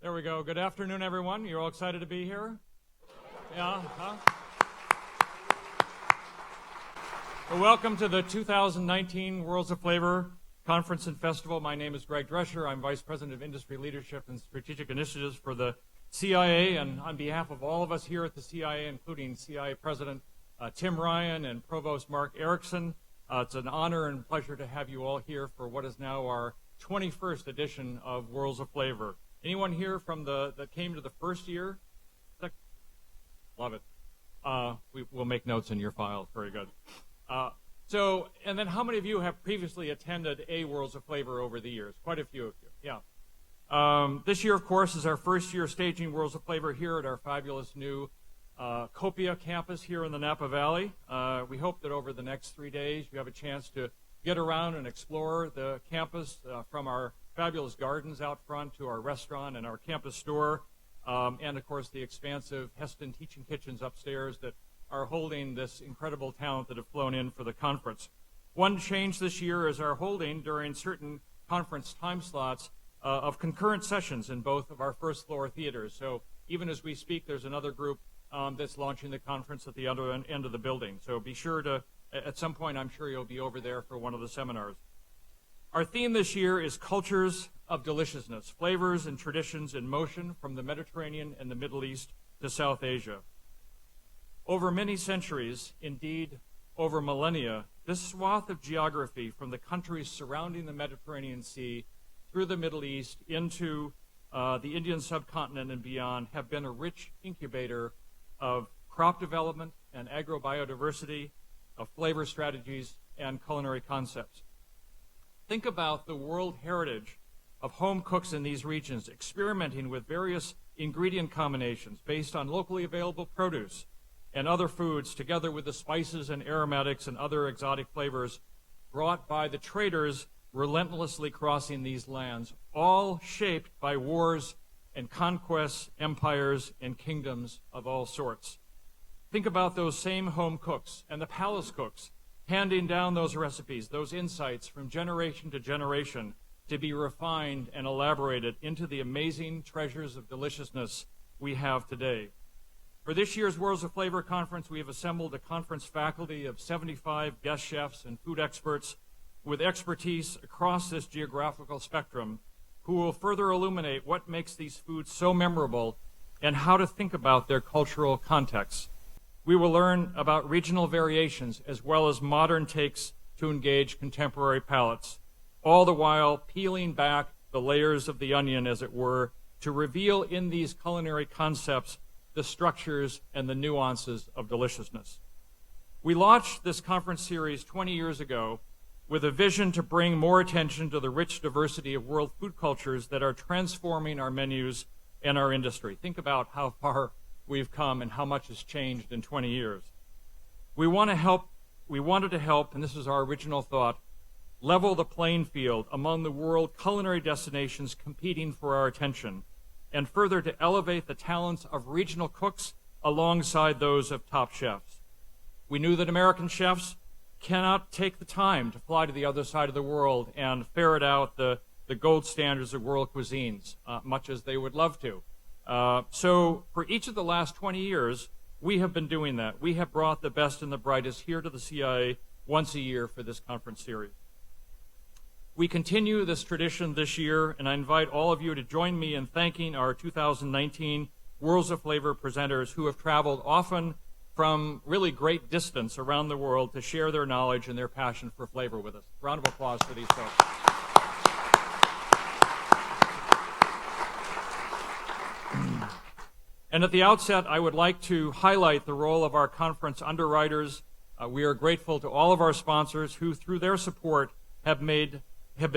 There we go. Good afternoon, everyone. You're all excited to be here? Yeah? Huh? Well, welcome to the 2019 Worlds of Flavor Conference and Festival. My name is Greg Drescher. I'm Vice President of Industry Leadership and Strategic Initiatives for the CIA. And on behalf of all of us here at the CIA, including CIA President Tim Ryan and Provost Mark Erickson, it's an honor and pleasure to have you all here for what is now our 21st edition of Worlds of Flavor. Anyone here from that came to the first year? Love it. We'll make notes in your files. Very good. And then how many of you have previously attended a Worlds of Flavor over the years? Quite a few of you, yeah. This year, of course, is our first year staging Worlds of Flavor here at our fabulous new Copia campus here in the Napa Valley. We hope that over the next 3 days you have a chance to get around and explore the campus from our fabulous gardens out front to our restaurant and our campus store, and of course the expansive Heston Teaching Kitchens upstairs that are holding this incredible talent that have flown in for the conference. One change this year is our holding during certain conference time slots of concurrent sessions in both of our first floor theaters. So even as we speak, there's another group that's launching the conference at the other end of the building. So be sure to, at some point, I'm sure you'll be over there for one of the seminars. Our theme this year is Cultures of Deliciousness, Flavors and Traditions in Motion from the Mediterranean and the Middle East to South Asia. Over many centuries, indeed over millennia, this swath of geography from the countries surrounding the Mediterranean Sea through the Middle East into the Indian subcontinent and beyond have been a rich incubator of crop development and agrobiodiversity, of flavor strategies and culinary concepts. Think about the world heritage of home cooks in these regions experimenting with various ingredient combinations based on locally available produce and other foods, together with the spices and aromatics and other exotic flavors brought by the traders relentlessly crossing these lands, all shaped by wars and conquests, empires, and kingdoms of all sorts. Think about those same home cooks and the palace cooks handing down those recipes, those insights from generation to generation to be refined and elaborated into the amazing treasures of deliciousness we have today. For this year's Worlds of Flavor Conference, we have assembled a conference faculty of 75 guest chefs and food experts with expertise across this geographical spectrum who will further illuminate what makes these foods so memorable and how to think about their cultural contexts. We will learn about regional variations as well as modern takes to engage contemporary palates, all the while peeling back the layers of the onion, as it were, to reveal in these culinary concepts the structures and the nuances of deliciousness. We launched this conference series 20 years ago with a vision to bring more attention to the rich diversity of world food cultures that are transforming our menus and our industry. Think about how far we've come and how much has changed in 20 years. We wanted to help, and this is our original thought, level the playing field among the world culinary destinations competing for our attention, and further to elevate the talents of regional cooks alongside those of top chefs. We knew that American chefs cannot take the time to fly to the other side of the world and ferret out the gold standards of world cuisines, much as they would love to. So for each of the last 20 years, we have been doing that. We have brought the best and the brightest here to the CIA once a year for this conference series. We continue this tradition this year, and I invite all of you to join me in thanking our 2019 Worlds of Flavor presenters who have traveled often from really great distance around the world to share their knowledge and their passion for flavor with us. Round of applause for these folks. And at the outset, I would like to highlight the role of our conference underwriters. We are grateful to all of our sponsors who, through their support, have been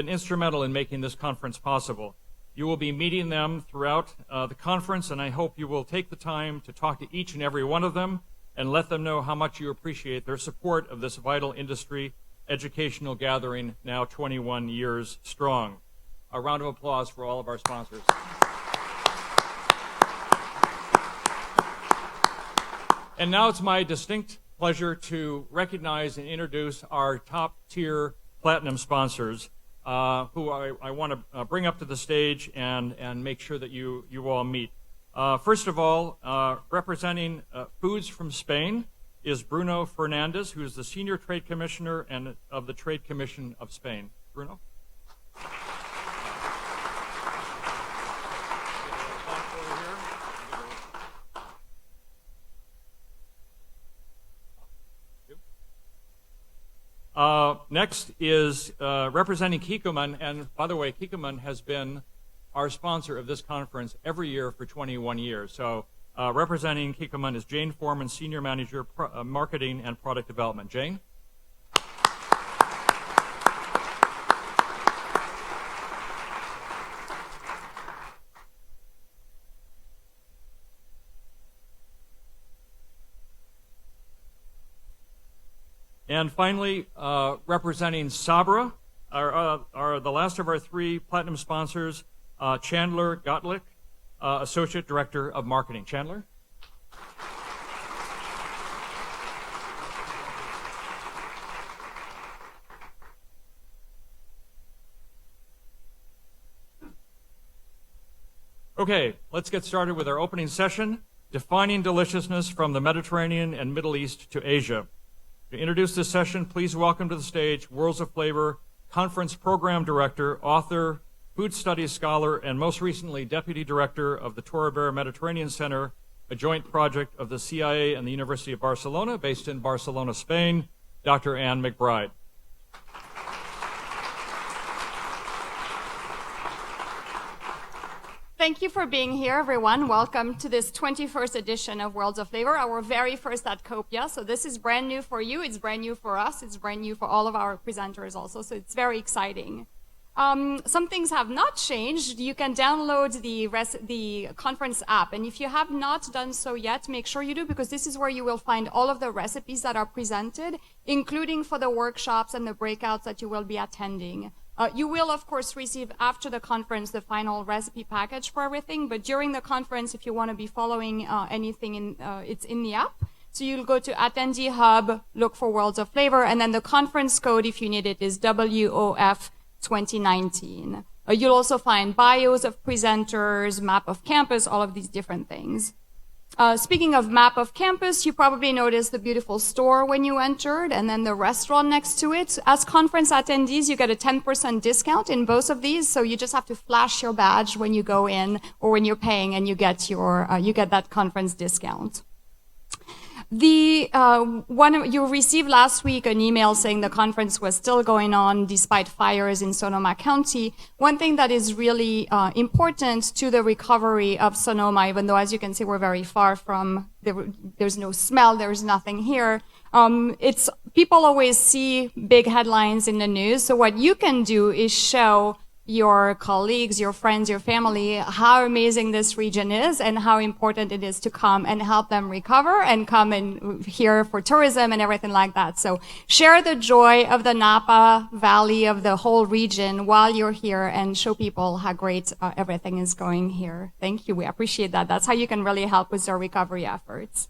instrumental in making this conference possible. You will be meeting them throughout the conference, and I hope you will take the time to talk to each and every one of them and let them know how much you appreciate their support of this vital industry educational gathering, now 21 years strong. A round of applause for all of our sponsors. And now it's my distinct pleasure to recognize and introduce our top-tier platinum sponsors. who I want to bring up to the stage and make sure that you all meet. First of all, representing Foods from Spain is Bruno Fernandez, who is the Senior Trade Commissioner of the Trade Commission of Spain. Bruno? Next is representing Kikkoman, and by the way, Kikkoman has been our sponsor of this conference every year for 21 years. So representing Kikkoman is Jane Foreman, Senior Manager, Marketing and Product Development. Jane? And finally, representing Sabra, are the last of our three platinum sponsors, Chandler Gottlieb, Associate Director of Marketing. Chandler? Okay, let's get started with our opening session, Defining Deliciousness from the Mediterranean and Middle East to Asia. To introduce this session, please welcome to the stage Worlds of Flavor Conference Program Director, author, Food Studies Scholar, and most recently Deputy Director of the Torre Barra Mediterranean Center, a joint project of the CIA and the University of Barcelona, based in Barcelona, Spain, Dr. Anne McBride. Thank you for being here, everyone. Welcome to this 21st edition of Worlds of Flavor, our very first at Copia. So this is brand new for you. It's brand new for us. It's brand new for all of our presenters also. So it's very exciting. Some things have not changed. You can download the conference app. And if you have not done so yet, make sure you do, because this is where you will find all of the recipes that are presented, including for the workshops and the breakouts that you will be attending. You will, of course, receive after the conference the final recipe package for everything, but during the conference, if you want to be following anything, it's in the app. So you'll go to Attendee Hub, look for Worlds of Flavor, and then the conference code, if you need it, is WOF 2019. You'll also find bios of presenters, map of campus, all of these different things. Speaking of map of campus, you probably noticed the beautiful store when you entered and then the restaurant next to it. As conference attendees, you get a 10% discount in both of these. So you just have to flash your badge when you go in or when you're paying, and you get that conference discount. You received last week an email saying the conference was still going on despite fires in Sonoma County. One thing that is really important to the recovery of Sonoma, even though, as you can see, we're very far from, there's no smell, there's nothing here. People always see big headlines in the news. So what you can do is show your colleagues, your friends, your family, how amazing this region is and how important it is to come and help them recover and come and here for tourism and everything like that. So share the joy of the Napa Valley, of the whole region while you're here, and show people how great everything is going here. Thank you. We appreciate that. That's how you can really help with our recovery efforts.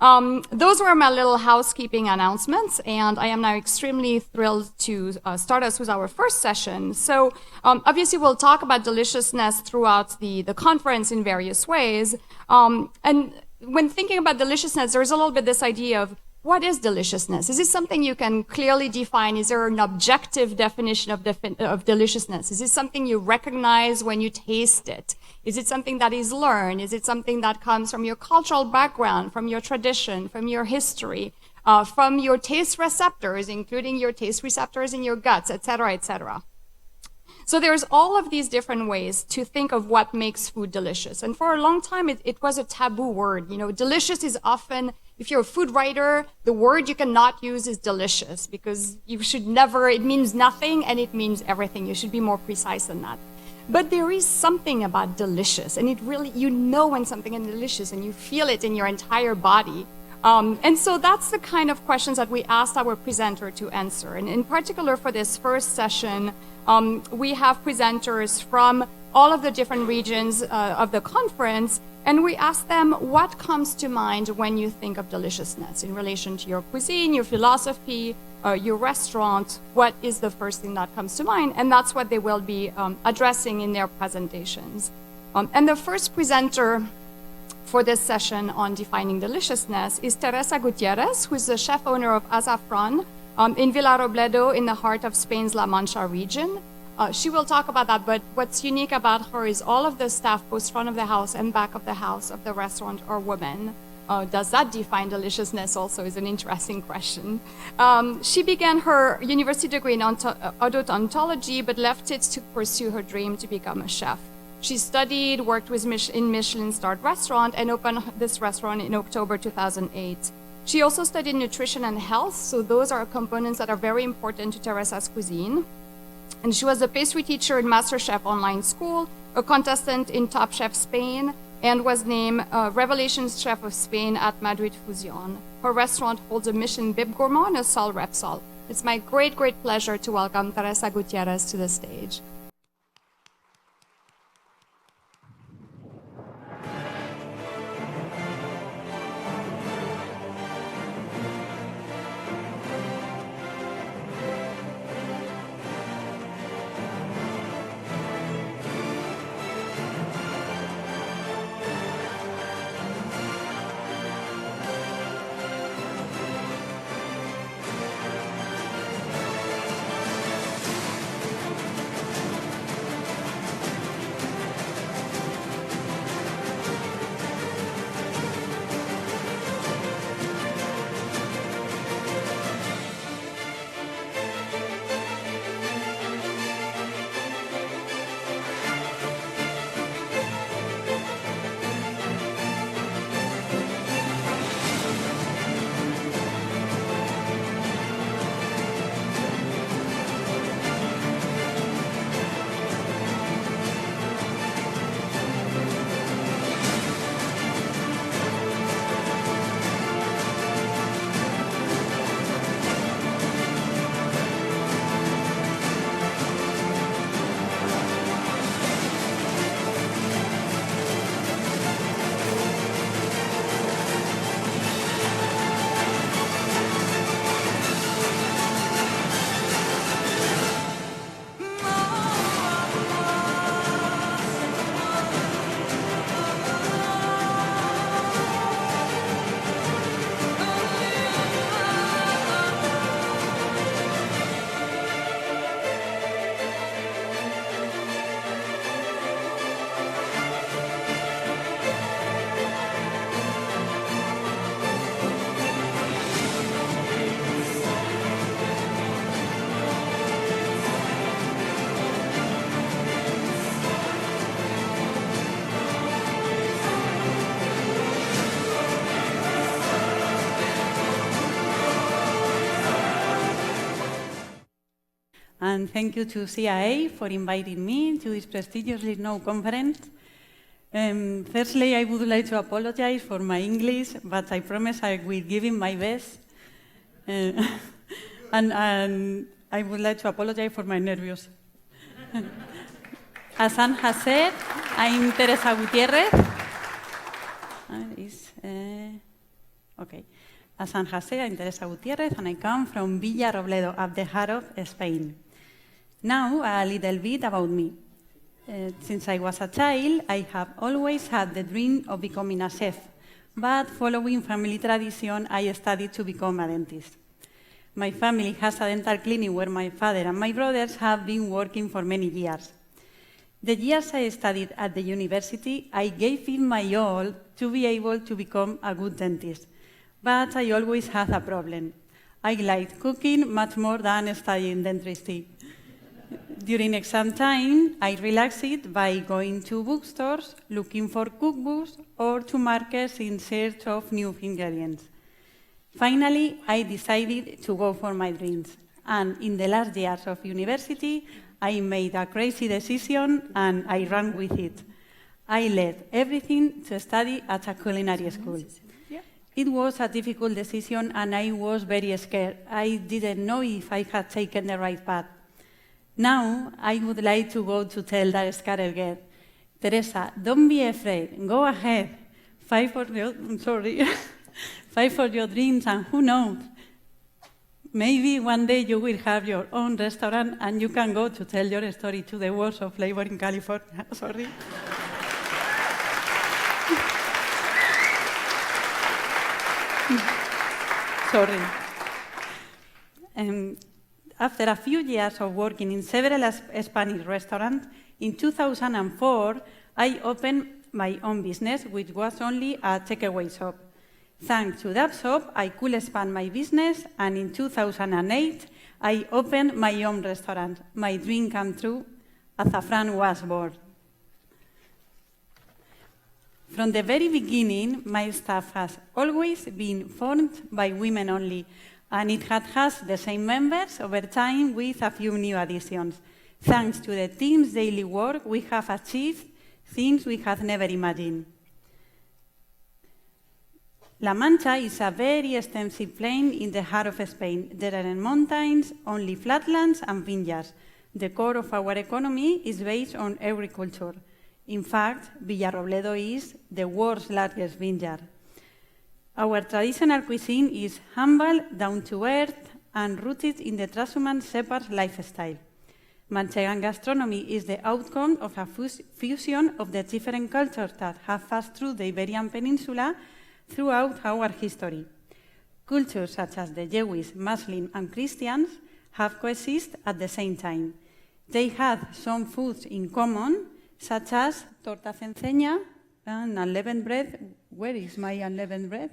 Those were my little housekeeping announcements, and I am now extremely thrilled to start us with our first session. So obviously we'll talk about deliciousness throughout the conference in various ways. And when thinking about deliciousness, there's a little bit this idea of what is deliciousness? Is this something you can clearly define? Is there an objective definition of deliciousness? Is it something you recognize when you taste it? Is it something that is learned? Is it something that comes from your cultural background, from your tradition, from your history, from your taste receptors, including your taste receptors in your guts, et cetera, et cetera? So there's all of these different ways to think of what makes food delicious. And for a long time, it was a taboo word. You know, delicious is often, if you're a food writer, the word you cannot use is delicious, because you should never, it means nothing and it means everything. You should be more precise than that. But there is something about delicious, and it really, you know when something is delicious and you feel it in your entire body. And so that's the kind of questions that we asked our presenter to answer. And in particular for this first session, we have presenters from all of the different regions of the conference, and we asked them what comes to mind when you think of deliciousness in relation to your cuisine, your philosophy, your restaurant, what is the first thing that comes to mind? And that's what they will be addressing in their presentations. And the first presenter for this session on defining deliciousness is Teresa Gutiérrez, who's the chef owner of Azafran in Villarrobledo in the heart of Spain's La Mancha region. She will talk about that, but what's unique about her is all of the staff, both front of the house and back of the house of the restaurant, are women. Does that define deliciousness also is an interesting question. She began her university degree in odontology, but left it to pursue her dream to become a chef. She studied, worked with in Michelin-starred restaurant, and opened this restaurant in October 2008. She also studied nutrition and health, so those are components that are very important to Teresa's cuisine. And she was a pastry teacher in MasterChef Online School, a contestant in Top Chef Spain, and was named Revelations Chef of Spain at Madrid Fusion. Her restaurant holds a Michelin Bib Gourmand and a Sol Repsol. It's my great, great pleasure to welcome Teresa Gutiérrez to the stage. And thank you to CIA for inviting me to this prestigiously known conference. Firstly, I would like to apologize for my English, but I promise I will give it my best. And I would like to apologize for my nerves. As Anne has said, I'm Teresa Gutiérrez. Okay. As Anne has said, I'm Teresa Gutiérrez, and I come from Villarrobledo, at the heart of Spain. Now, a little bit about me. Since I was a child, I have always had the dream of becoming a chef, but following family tradition, I studied to become a dentist. My family has a dental clinic where my father and my brothers have been working for many years. The years I studied at the university, I gave it my all to be able to become a good dentist, but I always had a problem. I liked cooking much more than studying dentistry. During exam time, I relaxed by going to bookstores, looking for cookbooks, or to markets in search of new ingredients. Finally, I decided to go for my dreams. And in the last years of university, I made a crazy decision and I ran with it. I left everything to study at a culinary school. It was a difficult decision and I was very scared. I didn't know if I had taken the right path. Now, I would like to go to tell that scared girl, Teresa, don't be afraid, go ahead, fight for your dreams, and who knows, Maybe one day you will have your own restaurant and you can go to tell your story to the Worlds of Flavor in California. Sorry. Sorry. After a few years of working in several Spanish restaurants, in 2004, I opened my own business, which was only a takeaway shop. Thanks to that shop, I could expand my business, and in 2008, I opened my own restaurant. My dream came true. Azafrán was born. From the very beginning, my staff has always been formed by women only, and it has the same members over time with a few new additions. Thanks to the team's daily work, we have achieved things we had never imagined. La Mancha is a very extensive plain in the heart of Spain. There are mountains, only flatlands, and vineyards. The core of our economy is based on agriculture. In fact, Villarrobledo is the world's largest vineyard. Our traditional cuisine is humble, down-to-earth, and rooted in the transhumant shepherd's lifestyle. Manchegan gastronomy is the outcome of a fusion of the different cultures that have passed through the Iberian Peninsula throughout our history. Cultures such as the Jewish, Muslim, and Christians have coexisted at the same time. They had some foods in common, such as torta cenceña and unleavened bread. Where is my unleavened bread?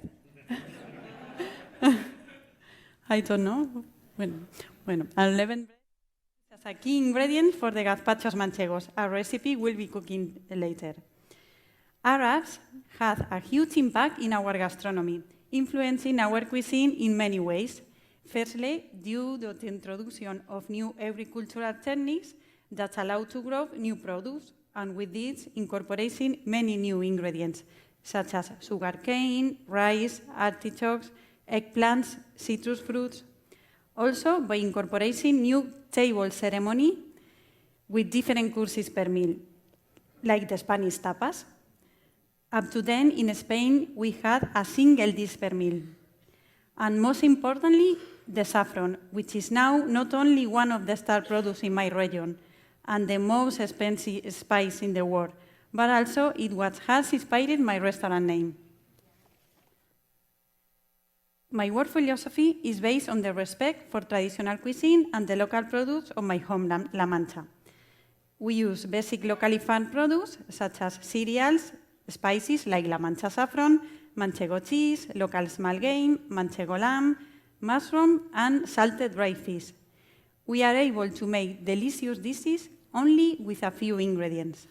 I don't know. Bueno, unleavened bread is a key ingredient for the gazpachos manchegos, a recipe we'll be cooking later. Arabs had a huge impact in our gastronomy, influencing our cuisine in many ways. Firstly, due to the introduction of new agricultural techniques that allow to grow new produce, and with this, incorporating many new ingredients, such as sugarcane, rice, artichokes, eggplants, citrus fruits. Also, by incorporating new table ceremony with different courses per meal, like the Spanish tapas. Up to then, in Spain, we had a single dish per meal. And most importantly, the saffron, which is now not only one of the star products in my region and the most expensive spice in the world, but also it has inspired my restaurant name. My work philosophy is based on the respect for traditional cuisine and the local products of my homeland, La Mancha. We use basic locally farmed products, such as cereals, spices like La Mancha saffron, manchego cheese, local small game, manchego lamb, mushroom, and salted dry fish. We are able to make delicious dishes only with a few ingredients.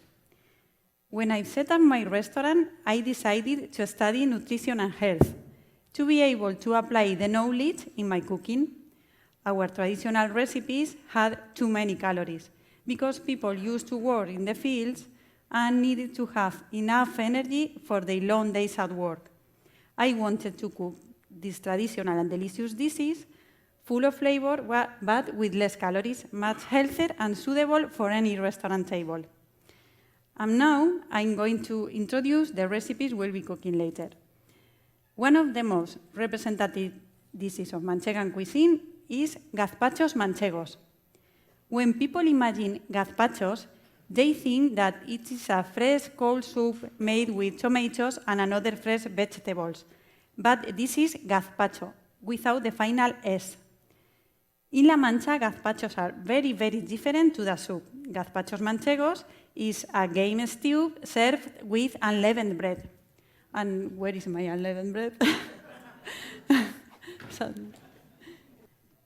When I set up my restaurant, I decided to study nutrition and health, to be able to apply the knowledge in my cooking. Our traditional recipes had too many calories because people used to work in the fields and needed to have enough energy for their long days at work. I wanted to cook these traditional and delicious dishes, full of flavor, but with less calories, much healthier and suitable for any restaurant table. And now I'm going to introduce the recipes we'll be cooking later. One of the most representative dishes of Manchegan cuisine is gazpachos manchegos. When people imagine gazpachos, they think that it is a fresh cold soup made with tomatoes and another fresh vegetables. But this is gazpacho, without the final S. In La Mancha, gazpachos are very, very different to the soup. Gazpachos manchegos is a game stew served with unleavened bread. And where is my unleavened bread?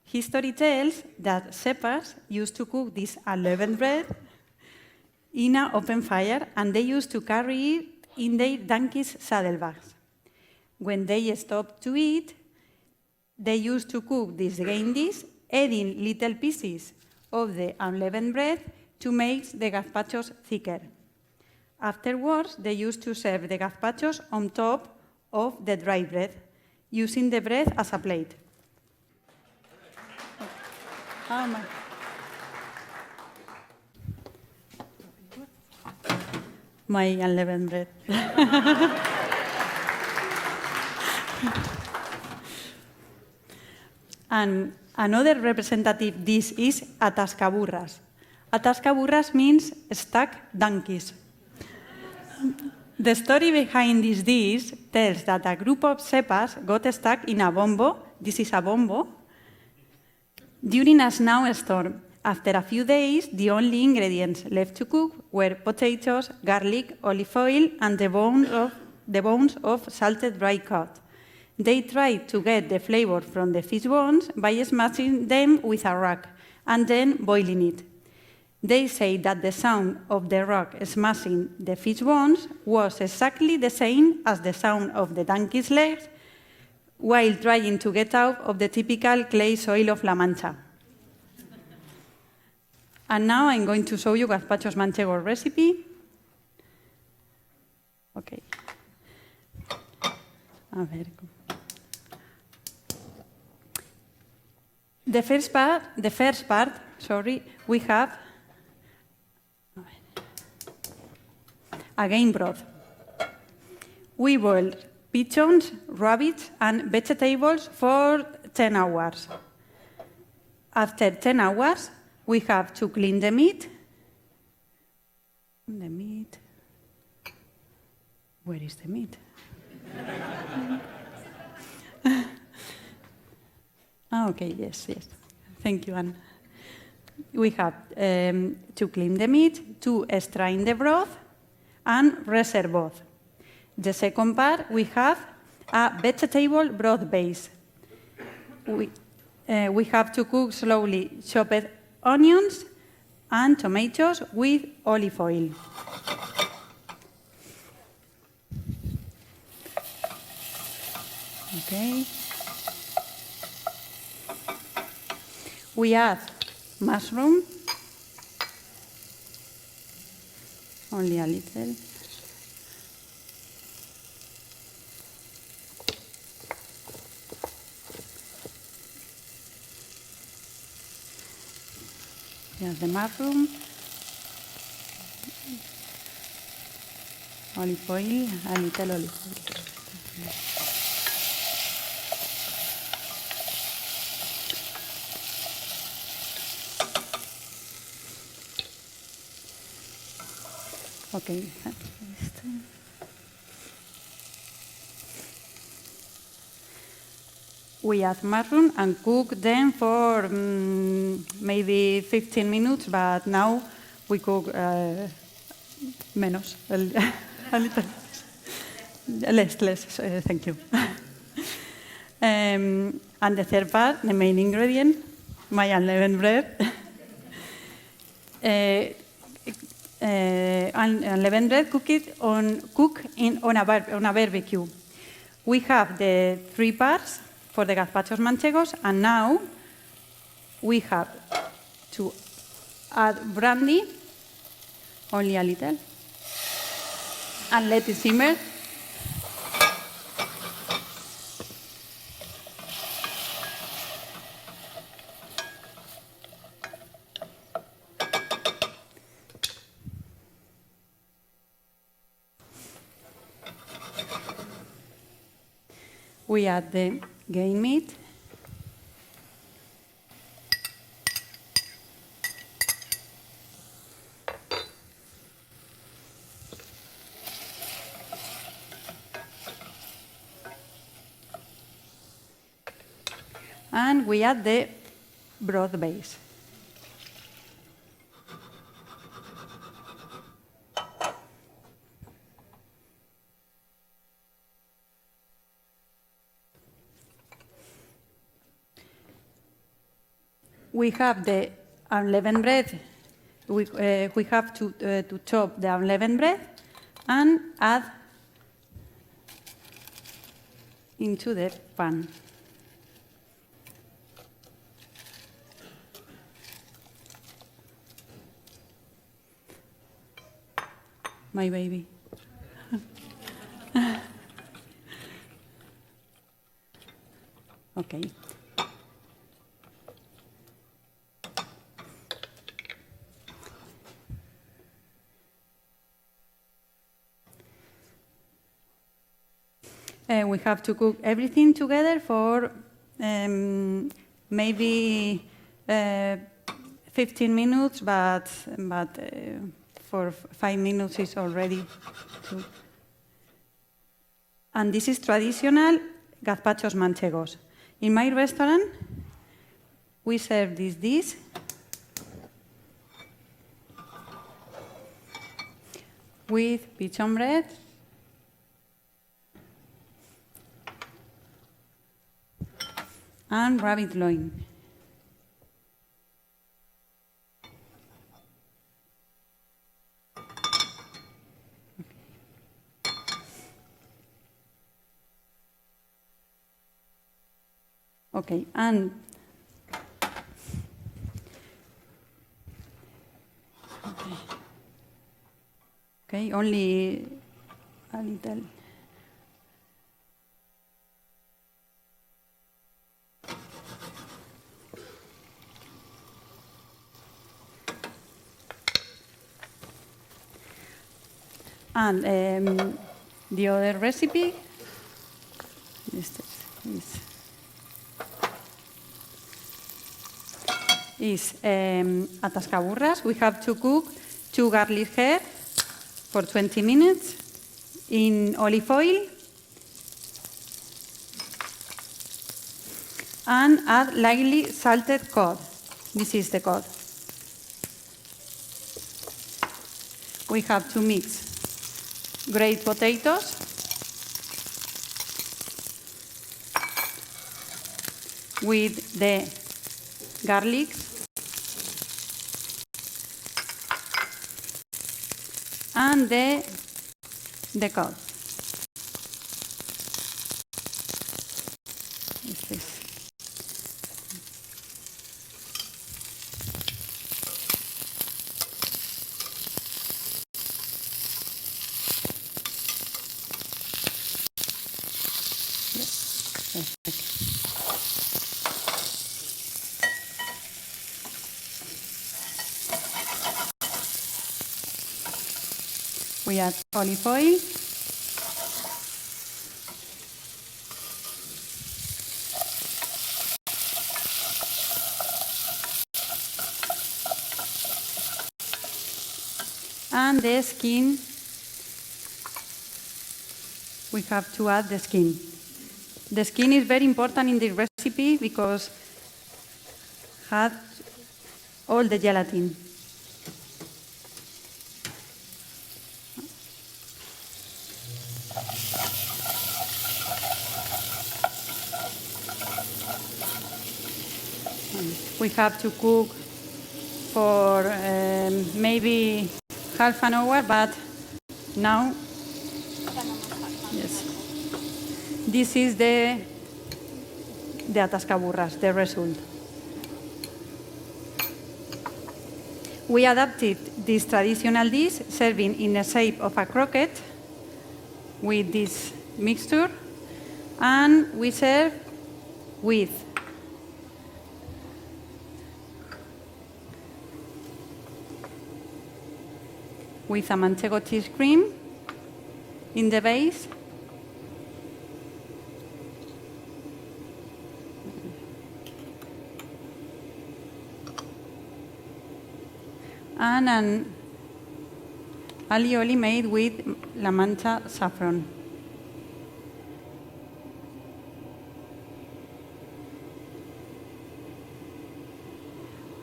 History tells that shepherds used to cook this unleavened bread in an open fire, and they used to carry it in their donkeys' saddlebags. When they stopped to eat, they used to cook this game dish, adding little pieces of the unleavened bread to make the gazpachos thicker. Afterwards, they used to serve the gazpachos on top of the dry bread, using the bread as a plate. My unleavened bread. And Another representative dish is atascaburras. Atascaburras means stuck donkeys. The story behind this dish tells that a group of sepas got stuck in a bombo, this is a bombo, during a snowstorm. After a few days, the only ingredients left to cook were potatoes, garlic, olive oil, and the bones of salted dry cod. They tried to get the flavor from the fish bones by smashing them with a rock and then boiling it. They say that the sound of the rock smashing the fish bones was exactly the same as the sound of the donkey's legs while trying to get out of the typical clay soil of La Mancha. And now I'm going to show you gazpachos manchegos recipe. Okay. A ver. The first part, we have again broth. We boil pigeons, rabbits, and vegetables for 10 hours. After 10 hours, we have to clean the meat. Where is the meat? Okay, yes. Thank you, Anne. We have to clean the meat, to strain the broth, and reserve both. The second part, we have a vegetable broth base. We have to cook slowly chopped onions and tomatoes with olive oil. Okay. We add mushroom, only a little. Here's the mushroom, olive oil, a little olive oil. Okay. We add mushroom and cook them for maybe 15 minutes, but now we cook menos, a little less, thank you. And the third part, the main ingredient, my unleavened bread. Unleavened bread cooked on a barbecue. We have the three parts for the gazpachos manchegos, and now we have to add brandy, only a little, and let it simmer. We add the game meat. And we add the broth base. We have the unleavened bread. We have to chop the unleavened bread and add into the pan. My baby. Okay. We have to cook everything together for maybe 15 minutes, but for 5 minutes is already too. And this is traditional gazpachos manchegos. In my restaurant, we serve this dish with pigeon bread, and rabbit loin. Okay, and okay, only a little. And the other recipe is atascaburras. We have to cook 2 garlic heads for 20 minutes in olive oil and add lightly salted cod. This is the cod. We have to mix grated potatoes, with the garlic and the cod. This is. We add olive oil, and the skin. We have to add the skin. The skin is very important in the recipe because it has all the gelatin. We have to cook for maybe half an hour, but now, yes, this is the atascaburras, the result. We adapted this traditional dish, serving in the shape of a croquette with this mixture, and we serve with a manchego cheese cream in the base, and an alioli made with La Mancha saffron.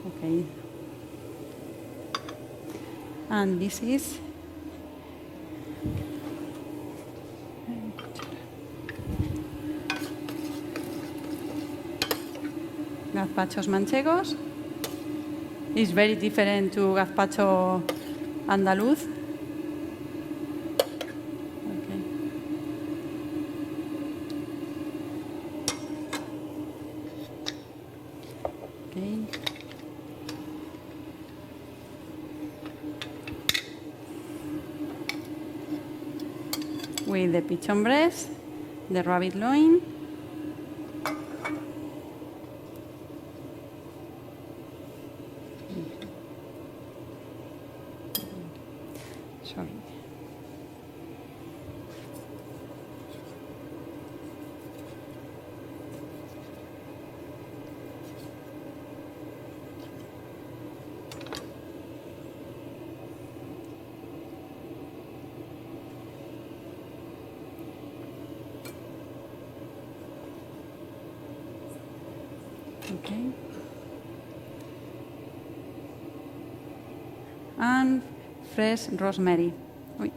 Okay. And this is gazpachos manchegos. It's very different to gazpacho andaluz. Okay. Okay. With the pigeon breast, the rabbit loin, sorry, Okay. And fresh rosemary. Sorry.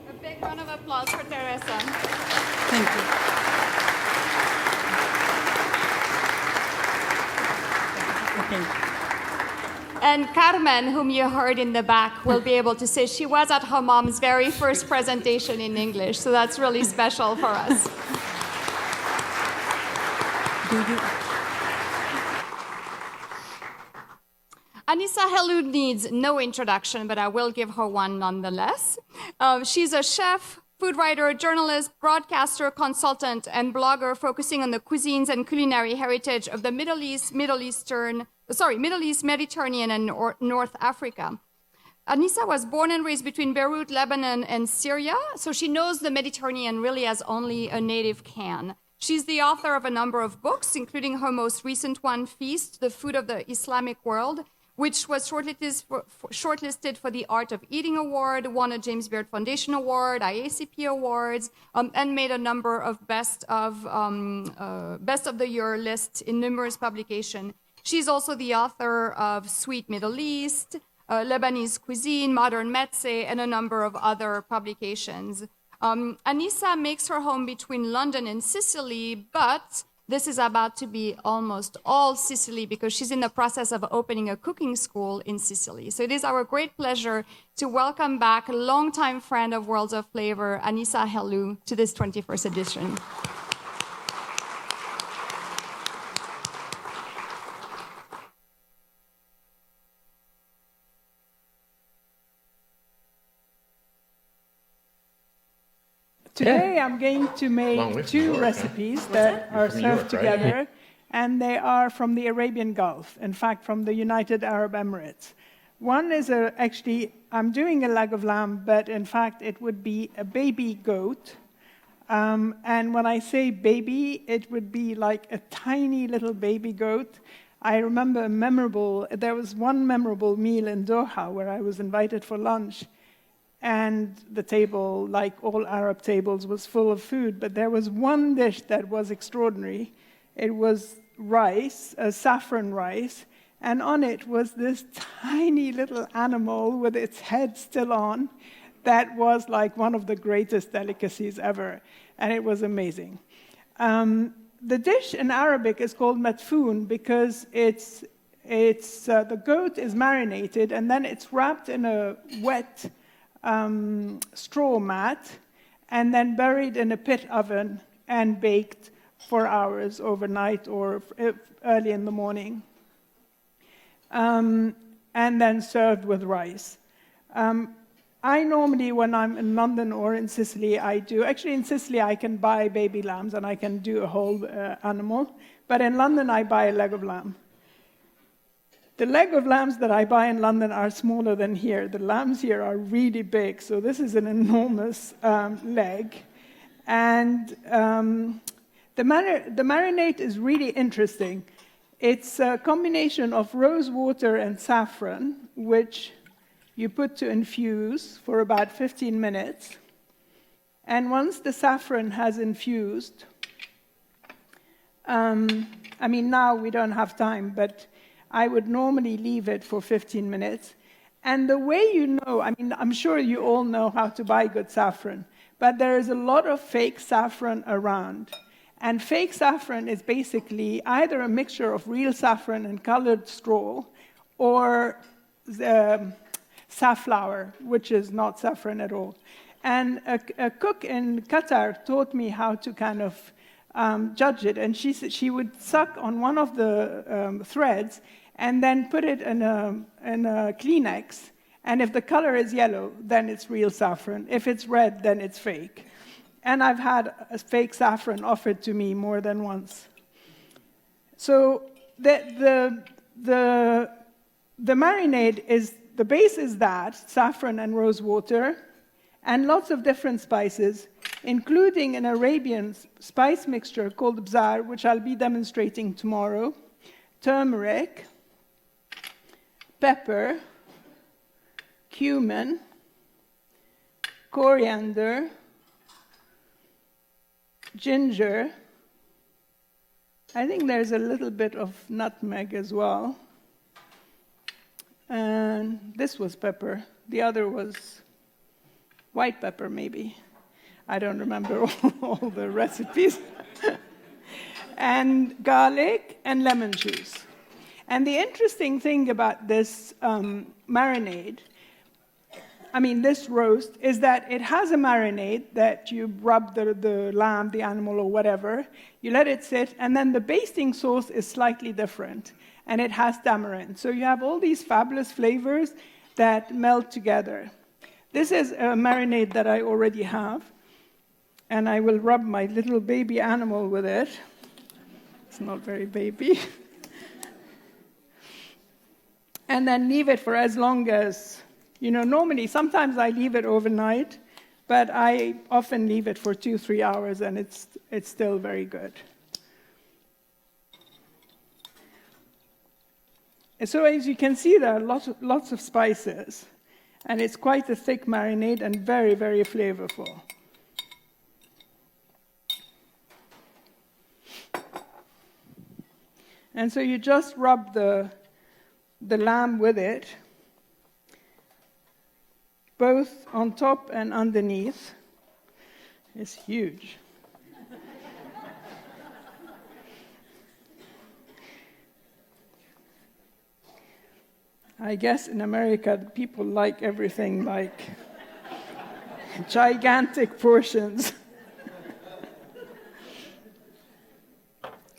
A big round of applause for Teresa. Thank you. Okay. And Carmen, whom you heard in the back, will be able to say she was at her mom's very first presentation in English, so that's really special for us. Anissa Helou needs no introduction, but I will give her one nonetheless. She's a chef, food writer, journalist, broadcaster, consultant, and blogger focusing on the cuisines and culinary heritage of the Middle East, Mediterranean, and North Africa. Anissa was born and raised between Beirut, Lebanon, and Syria, so she knows the Mediterranean really as only a native can. She's the author of a number of books, including her most recent one, Feast, The Food of the Islamic World, which was shortlisted for the Art of Eating Award, won a James Beard Foundation Award, IACP Awards, and made a number of Best of the Year lists in numerous publications. She's also the author of Sweet Middle East, Lebanese Cuisine, Modern Mezze, and a number of other publications. Anissa makes her home between London and Sicily, but this is about to be almost all Sicily because she's in the process of opening a cooking school in Sicily. So it is our great pleasure to welcome back a longtime friend of Worlds of Flavor, Anissa Helou, to this 21st edition. Today I'm going to make two recipes that are served together, and they are from the Arabian Gulf, in fact from the United Arab Emirates. One is actually, I'm doing a leg of lamb, but in fact it would be a baby goat. And when I say baby, it would be like a tiny little baby goat. I remember there was one memorable meal in Doha where I was invited for lunch. And the table, like all Arab tables, was full of food. But there was one dish that was extraordinary. It was rice, a saffron rice, and on it was this tiny little animal with its head still on that was like one of the greatest delicacies ever. And it was amazing. The dish in Arabic is called matfoon because the goat is marinated and then it's wrapped in a wet straw mat and then buried in a pit oven and baked for hours overnight or early in the morning, and then served with rice. I normally, when I'm in London or in Sicily, actually in Sicily I can buy baby lambs and I can do a whole animal, but in London I buy a leg of lamb. The leg of lambs that I buy in London are smaller than here. The lambs here are really big, so this is an enormous leg. And the marinade is really interesting. It's a combination of rose water and saffron, which you put to infuse for about 15 minutes. And once the saffron has infused, now we don't have time, but I would normally leave it for 15 minutes. And the way you know, I'm sure you all know how to buy good saffron, but there is a lot of fake saffron around. And fake saffron is basically either a mixture of real saffron and colored straw or safflower, which is not saffron at all. And a cook in Qatar taught me how to kind of judge it. And she said she would suck on one of the threads and then put it in a Kleenex. And if the color is yellow, then it's real saffron. If it's red, then it's fake. And I've had a fake saffron offered to me more than once. So the marinade is, the base is that, saffron and rose water, and lots of different spices, including an Arabian spice mixture called bzar, which I'll be demonstrating tomorrow, turmeric, pepper, cumin, coriander, ginger. I think there's a little bit of nutmeg as well. And this was pepper. The other was white pepper, maybe. I don't remember all the recipes. And garlic and lemon juice. And the interesting thing about this marinade, this roast, is that it has a marinade that you rub the lamb, the animal, or whatever. You let it sit, and then the basting sauce is slightly different, and it has tamarind. So you have all these fabulous flavors that melt together. This is a marinade that I already have, and I will rub my little baby animal with it. It's not very baby. And then leave it for as long as, normally, sometimes I leave it overnight, but I often leave it for 2-3 hours, and it's still very good. And so as you can see, there are lots of spices, and it's quite a thick marinade and very, very flavorful. And so you just rub the lamb with it, both on top and underneath. It's huge. I guess in America, people like everything like gigantic portions.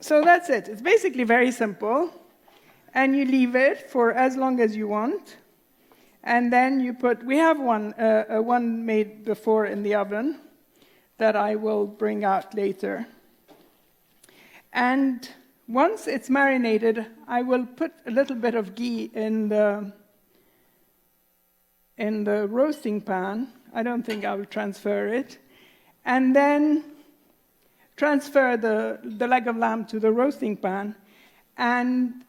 So that's it. It's basically very simple. And you leave it for as long as you want. And then you we have one made before in the oven that I will bring out later. And once it's marinated, I will put a little bit of ghee in the roasting pan. I don't think I will transfer it. And then transfer the leg of lamb to the roasting pan and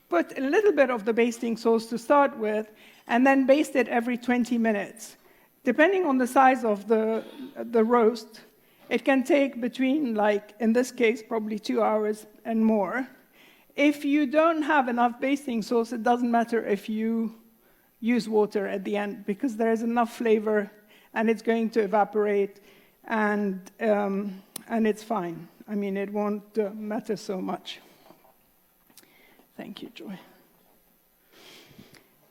put a little bit of the basting sauce to start with, and then baste it every 20 minutes. Depending on the size of the roast, it can take between, in this case, probably 2 hours and more. If you don't have enough basting sauce, it doesn't matter if you use water at the end, because there's enough flavor, and it's going to evaporate, and it's fine. It won't matter so much. Thank you, Joy.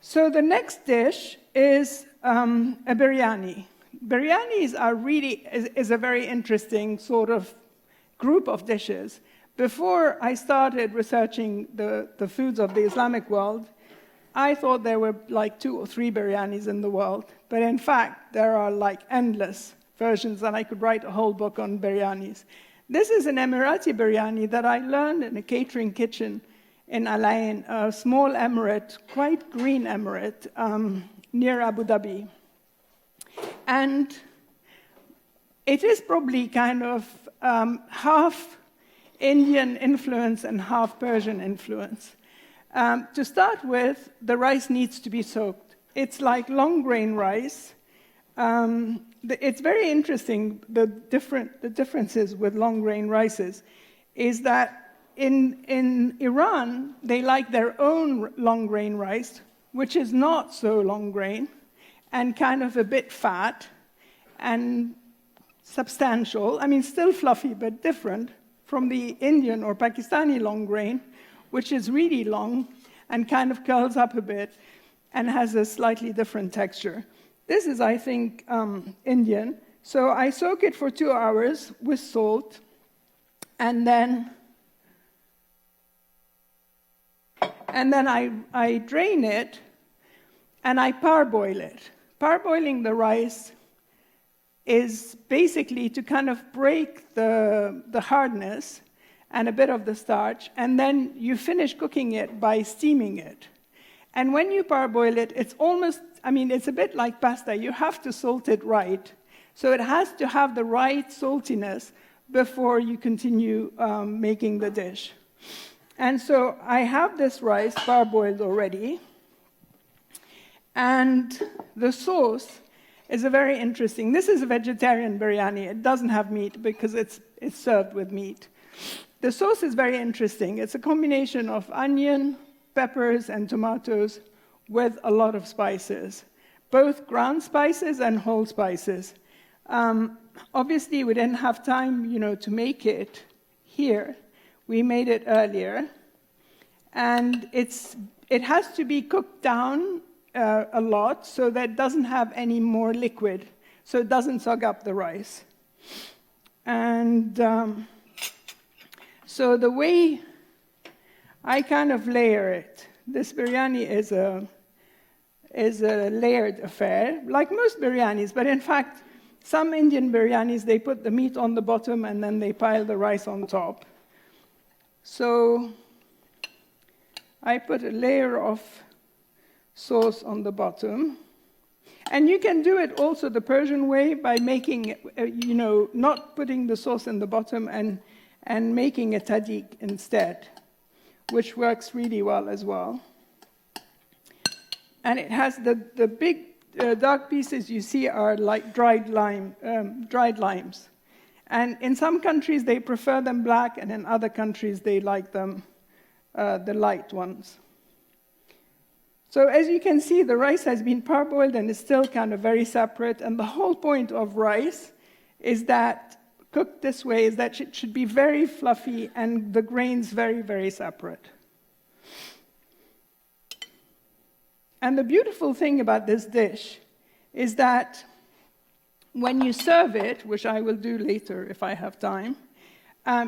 So the next dish is a biryani. Biryanis is a very interesting sort of group of dishes. Before I started researching the foods of the Islamic world, I thought there were 2 or 3 biryanis in the world. But in fact, there are endless versions, and I could write a whole book on biryanis. This is an Emirati biryani that I learned in a catering kitchen in Al Ain, a small emirate, quite green emirate, near Abu Dhabi. And it is probably kind of half Indian influence and half Persian influence. To start with, the rice needs to be soaked. It's like long grain rice. It's very interesting, the differences with long grain rices is that in Iran, they like their own long grain rice, which is not so long grain, and kind of a bit fat and substantial. Still fluffy, but different from the Indian or Pakistani long grain, which is really long and kind of curls up a bit and has a slightly different texture. This is, I think, Indian. So I soak it for 2 hours with salt, and then I drain it, and I parboil it. Parboiling the rice is basically to kind of break the hardness and a bit of the starch, and then you finish cooking it by steaming it. And when you parboil it, it's almost, it's a bit like pasta. You have to salt it right. So it has to have the right saltiness before you continue making the dish. And so I have this rice parboiled already. And the sauce is a very interesting. This is a vegetarian biryani. It doesn't have meat because it's served with meat. The sauce is very interesting. It's a combination of onion, peppers, and tomatoes with a lot of spices, both ground spices and whole spices. Obviously, we didn't have time, to make it here. We made it earlier, and it has to be cooked down a lot so that it doesn't have any more liquid, so it doesn't soak up the rice. And so the way I kind of layer it, this biryani is a layered affair, like most biryanis, but in fact, some Indian biryanis, they put the meat on the bottom and then they pile the rice on top. So I put a layer of sauce on the bottom. And you can do it also the Persian way by making, not putting the sauce in the bottom and making a tadik instead, which works really well as well. And it has the big dark pieces you see are like dried limes. And in some countries they prefer them black, and in other countries they like them the light ones. So as you can see, the rice has been parboiled and is still kind of very separate. And the whole point of rice is that, cooked this way, is that it should be very fluffy and the grains very, very separate. And the beautiful thing about this dish is that when you serve it, which I will do later if I have time,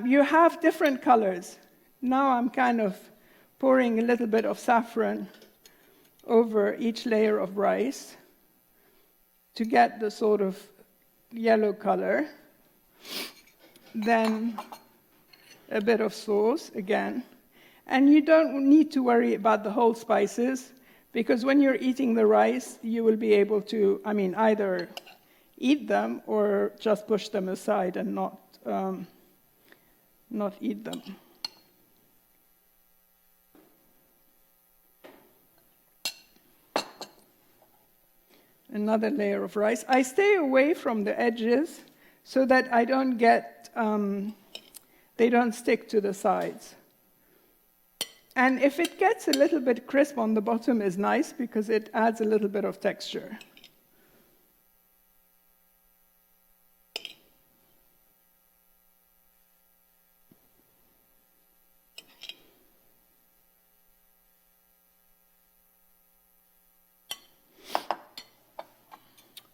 you have different colors. Now I'm kind of pouring a little bit of saffron over each layer of rice to get the sort of yellow color. Then a bit of sauce again. And you don't need to worry about the whole spices, because when you're eating the rice, you will be able to, either eat them or just push them aside and not eat them. Another layer of rice. I stay away from the edges so that I don't get, they don't stick to the sides. And if it gets a little bit crisp on the bottom is nice because it adds a little bit of texture.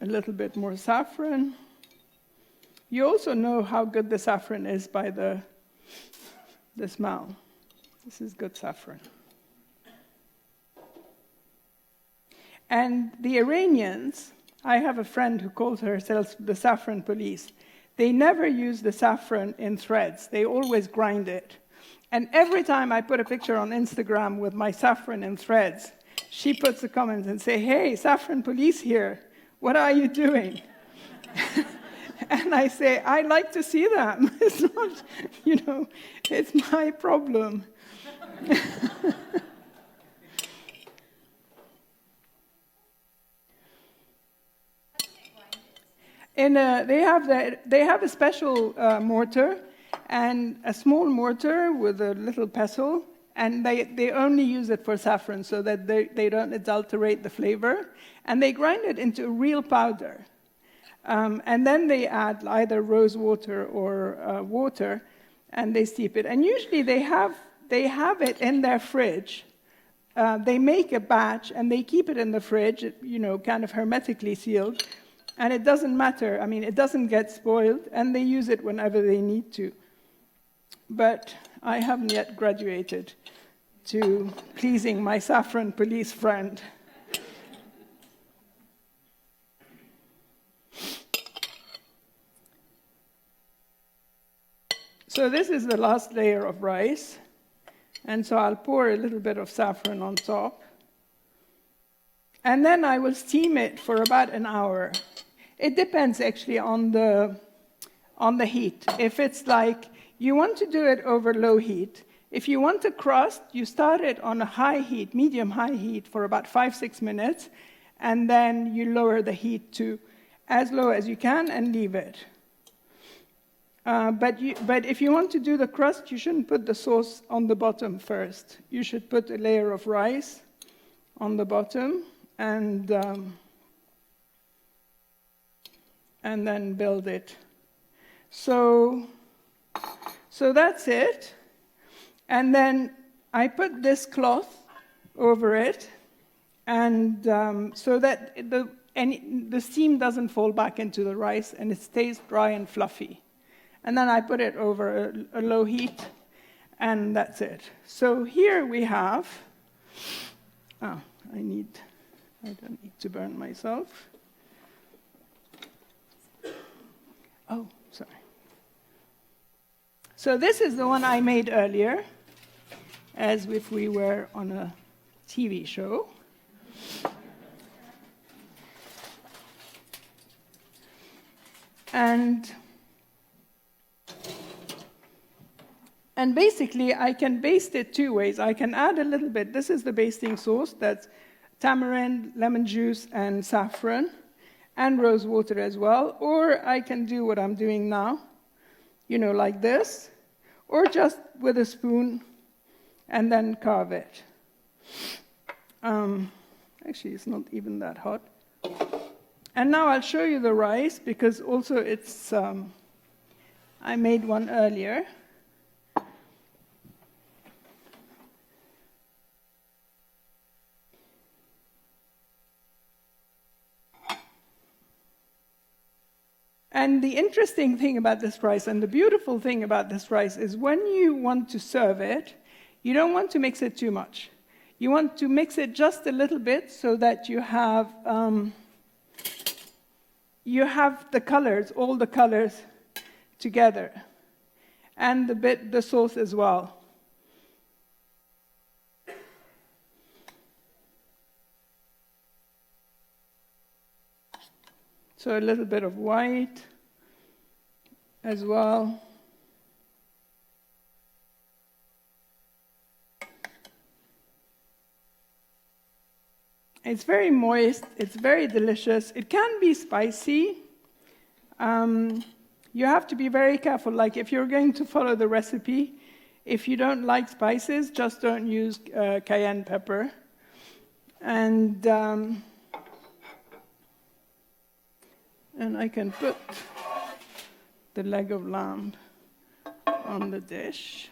A little bit more saffron. You also know how good the saffron is by the smell. This is good saffron. And the Iranians, I have a friend who calls herself the saffron police. They never use the saffron in threads. They always grind it. And every time I put a picture on Instagram with my saffron in threads, she puts a comment and says, "Hey, saffron police here. What are you doing?" And I say, I like to see them. It's not, it's my problem. They have a special mortar, and a small mortar with a little pestle, and they only use it for saffron so that they don't adulterate the flavor, and they grind it into real powder. And then they add either rose water or water, and they steep it. And usually they have it in their fridge. They make a batch, and they keep it in the fridge, kind of hermetically sealed. And it doesn't matter. It doesn't get spoiled, and they use it whenever they need to. But I haven't yet graduated to pleasing my saffron police friend. So this is the last layer of rice. And so I'll pour a little bit of saffron on top. And then I will steam it for about an hour. It depends actually on the heat. If it's like you want to do it over low heat, if you want a crust, you start it on a high heat, medium high heat for about 5-6 minutes, and then you lower the heat to as low as you can and leave it. But if you want to do the crust, you shouldn't put the sauce on the bottom first. You should put a layer of rice on the bottom and then build it. So that's it. And then I put this cloth over it, and so that the steam doesn't fall back into the rice and it stays dry and fluffy. And then I put it over a low heat, and that's it. So here we have, I don't need to burn myself. Oh, sorry. So this is the one I made earlier, as if we were on a TV show. And basically, I can baste it two ways. I can add a little bit. This is the basting sauce. That's tamarind, lemon juice, and saffron, and rose water as well. Or I can do what I'm doing now, like this, or just with a spoon and then carve it. Actually, it's not even that hot. And now I'll show you the rice, because also it's, I made one earlier. And the interesting thing about this rice, and the beautiful thing about this rice, is when you want to serve it, you don't want to mix it too much. You want to mix it just a little bit so that you have the colors, all the colors together, and the sauce as well. So a little bit of white as well. It's very moist, it's very delicious. It can be spicy. You have to be very careful. Like, if you're going to follow the recipe, if you don't like spices, just don't use cayenne pepper. And I can put the leg of lamb on the dish.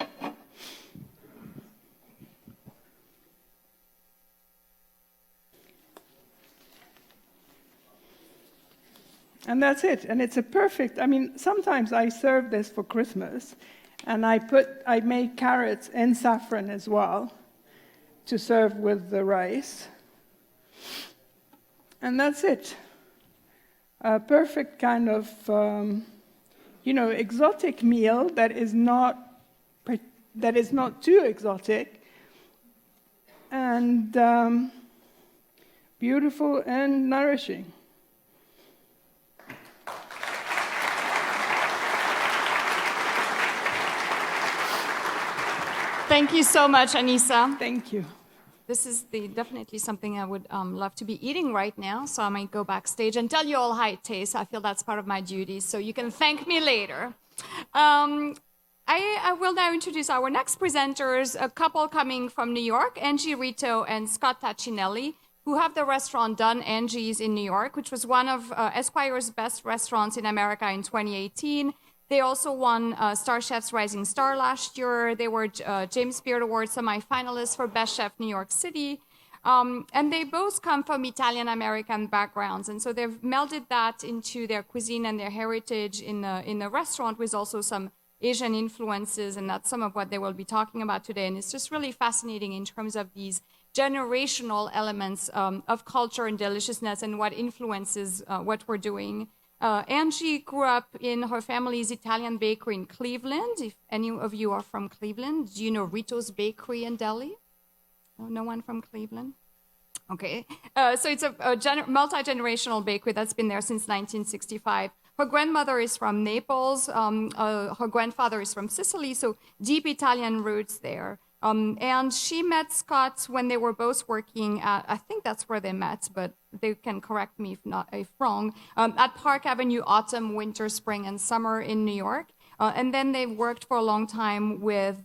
And that's it. And it's a perfect, sometimes I serve this for Christmas, and I make carrots and saffron as well to serve with the rice. And that's it. A perfect kind of, exotic meal that is not too exotic, and beautiful and nourishing. Thank you so much, Anissa. Thank you. This is definitely something I would love to be eating right now, so I might go backstage and tell you all how it tastes. I feel that's part of my duty, so you can thank me later. I will now introduce our next presenters, a couple coming from New York, Angie Rito and Scott Tacinelli, who have the restaurant Done Angie's in New York, which was one of Esquire's best restaurants in America in 2018. They also won Star Chef's Rising Star last year. They were James Beard Award semi-finalists for Best Chef New York City. And they both come from Italian-American backgrounds. And so they've melded that into their cuisine and their heritage in the restaurant, with also some Asian influences. And that's some of what they will be talking about today. And it's just really fascinating in terms of these generational elements of culture and deliciousness and what influences what we're doing. Angie grew up in her family's Italian bakery in Cleveland. If any of you are from Cleveland, do you know Rito's Bakery and Deli? No one from Cleveland? Okay. So it's a multi-generational bakery that's been there since 1965. Her grandmother is from Naples. Her grandfather is from Sicily, so deep Italian roots there. And she met Scott when they were both working at, I think that's where they met, but they can correct me if wrong, at Park Avenue Autumn, Winter, Spring, and Summer in New York. And then they worked for a long time with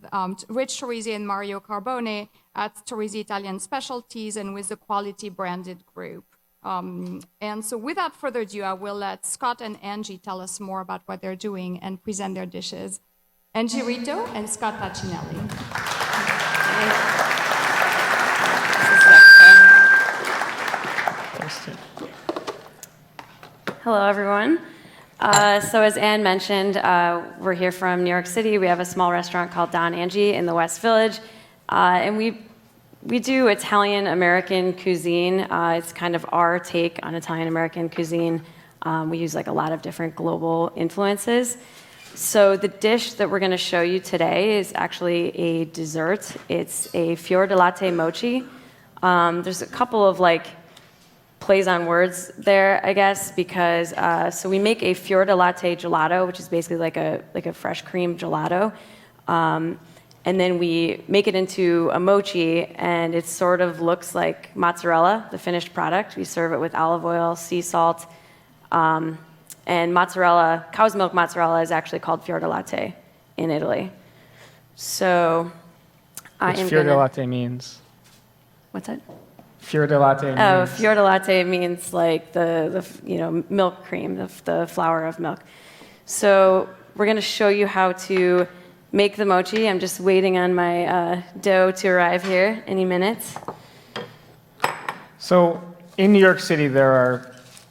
Rich Teresi and Mario Carbone at Teresi Italian Specialties and with the Quality Branded Group. And so without further ado, I will let Scott and Angie tell us more about what they're doing and present their dishes. Angie Rito and Scott Tacinelli. Hello, everyone. So as Anne mentioned, we're here from New York City. We have a small restaurant called Don Angie in the West Village. And we do Italian-American cuisine. It's kind of our take on Italian-American cuisine. We use like a lot of different global influences. So the dish that we're going to show you today is actually a dessert. It's a fior di latte mochi. There's a couple of like plays on words there, I guess, because so we make a fior di latte gelato, which is basically like a fresh cream gelato, and then we make it into a mochi, and it sort of looks like mozzarella, the finished product. We serve it with olive oil, sea salt, and mozzarella, cow's milk mozzarella, is actually called fior di latte in Italy. So I am fior di latte means? What's that? Fior di latte means? Oh, fior di latte means like the milk cream, the flour of milk. So we're going to show you how to make the mochi. I'm just waiting on my dough to arrive here any minutes. So in New York City, there are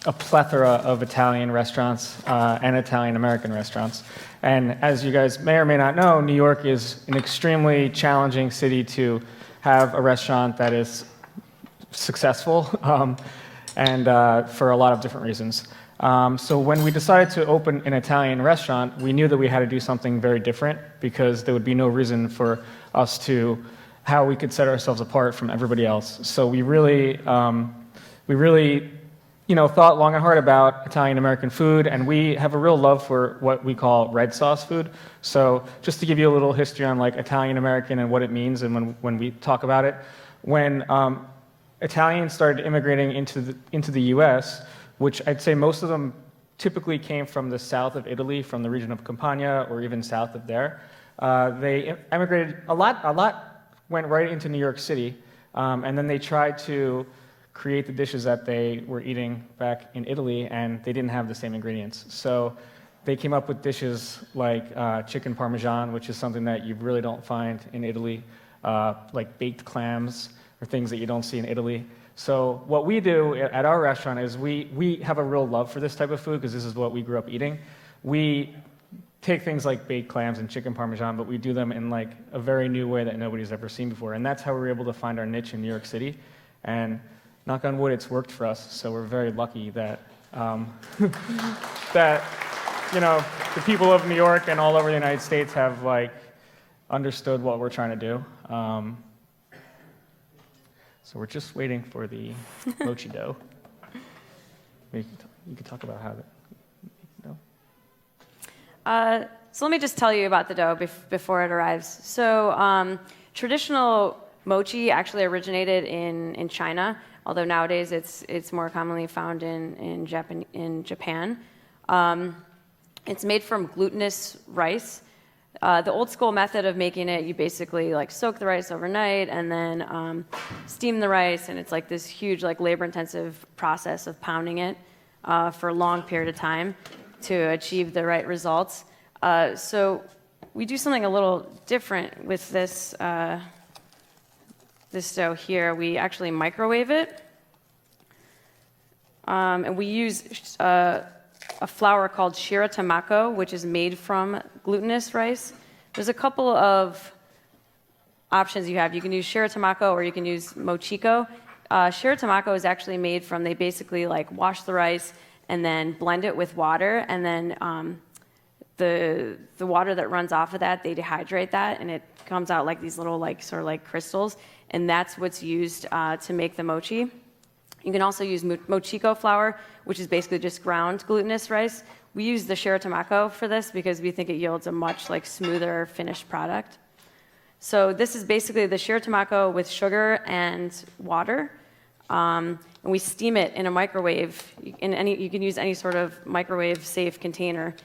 a plethora of Italian restaurants and Italian-American restaurants. And as you guys may or may not know, New York is an extremely challenging city to have a restaurant that is successful, and for a lot of different reasons. So when we decided to open an Italian restaurant, we knew that we had to do something very different because there would be no reason for us to, how we could set ourselves apart from everybody else. So we really thought long and hard about Italian-American food, and we have a real love for what we call red sauce food. So just to give you a little history on like Italian-American and what it means, and when we talk about it, when Italians started immigrating into the U.S., which I'd say most of them typically came from the south of Italy, from the region of Campania, or even south of there. They emigrated a lot went right into New York City, and then they tried to create the dishes that they were eating back in Italy, and they didn't have the same ingredients. So they came up with dishes like chicken parmesan, which is something that you really don't find in Italy, like baked clams, or things that you don't see in Italy. So what we do at our restaurant is we have a real love for this type of food because this is what we grew up eating. We take things like baked clams and chicken parmesan, but we do them in like a very new way that nobody's ever seen before. And that's how we were able to find our niche in New York City. And knock on wood, it's worked for us. So we're very lucky that that the people of New York and all over the United States have like understood what we're trying to do. So we're just waiting for the mochi dough. You can talk about how So let me just tell you about the dough before it arrives. So traditional mochi actually originated in China, although nowadays it's more commonly found in Japan. It's made from glutinous rice. The old school method of making it, you basically like soak the rice overnight and then steam the rice, and it's like this huge like labor-intensive process of pounding it for a long period of time to achieve the right results. So we do something a little different with this this dough here. We actually microwave it, and we use a flour called shiratamako, which is made from glutinous rice. There's a couple of options you have. You can use shiratamako or you can use mochiko. Shiratamako is actually made from, they basically like wash the rice and then blend it with water, and then the water that runs off of that, they dehydrate that, and it comes out like these little like sort of like crystals, and that's what's used to make the mochi. You can also use mochiko flour, which is basically just ground glutinous rice. We use the shiratamako for this because we think it yields a much like smoother finished product. So this is basically the shiro tamako with sugar and water. And we steam it in a microwave. You can use any sort of microwave-safe container.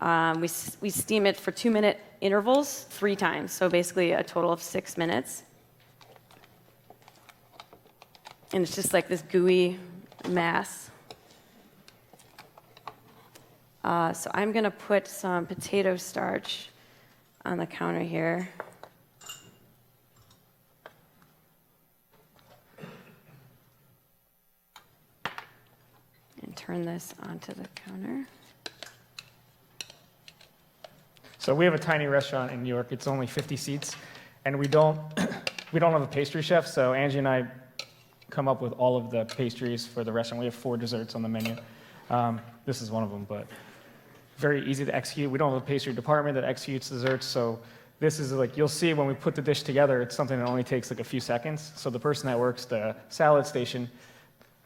We steam it for 2-minute intervals 3 times, so basically a total of 6 minutes. And it's just like this gooey mass. So I'm going to put some potato starch on the counter here. And turn this onto the counter. So we have a tiny restaurant in New York. It's only 50 seats, and we don't have a pastry chef. So Angie and I come up with all of the pastries for the restaurant. We have 4 desserts on the menu. This is one of them, but very easy to execute. We don't have a pastry department that executes desserts, so this is like, you'll see when we put the dish together, it's something that only takes like a few seconds. So the person that works the salad station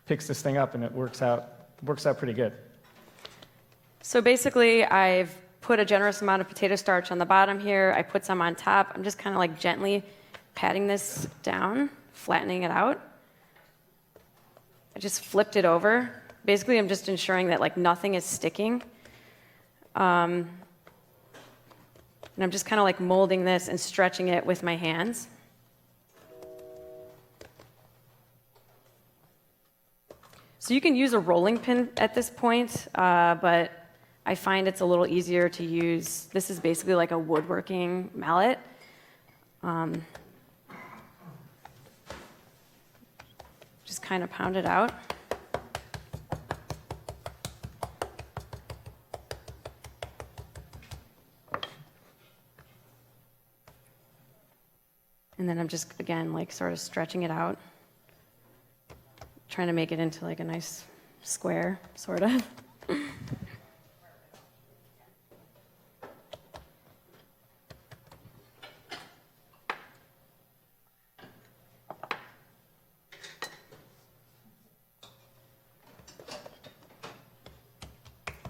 picks this thing up, and it works out pretty good. So basically, I've put a generous amount of potato starch on the bottom here. I put some on top. I'm just kind of like gently patting this down, flattening it out. I just flipped it over. Basically, I'm just ensuring that like nothing is sticking. And I'm just kind of like molding this and stretching it with my hands. So you can use a rolling pin at this point, but I find it's a little easier to use. This is basically like a woodworking mallet. Just kind of pound it out. And then I'm just, again, like sort of stretching it out, trying to make it into like a nice square, sort of. At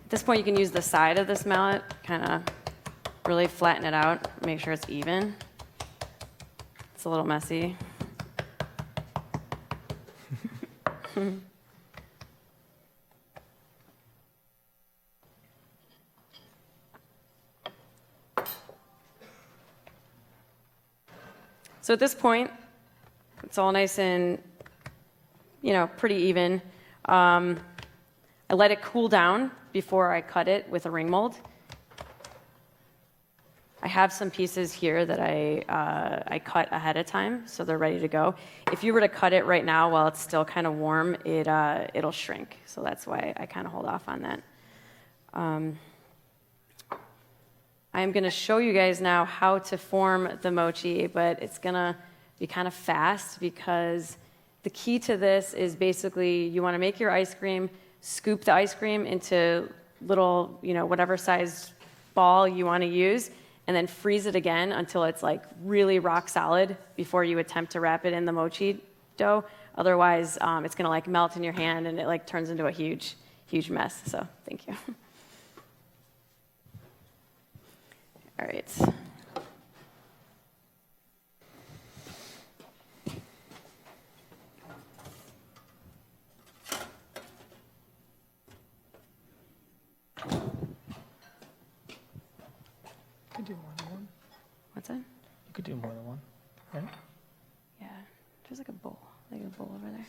this point, you can use the side of this mallet, kind of really flatten it out, make sure it's even. It's a little messy. So at this point, it's all nice and, pretty even. I let it cool down before I cut it with a ring mold. I have some pieces here that I cut ahead of time, so they're ready to go. If you were to cut it right now while it's still kind of warm, it'll shrink. So that's why I kind of hold off on that. I'm going to show you guys now how to form the mochi, but it's going to be kind of fast because the key to this is basically you want to make your ice cream, scoop the ice cream into little, whatever size ball you want to use, and then freeze it again until it's like really rock solid before you attempt to wrap it in the mochi dough. Otherwise, it's going to like melt in your hand and it like turns into a huge, huge mess. So thank you. All right. You could do more than one. What's that? You could do more than one, right? Yeah, there's like a bowl over there.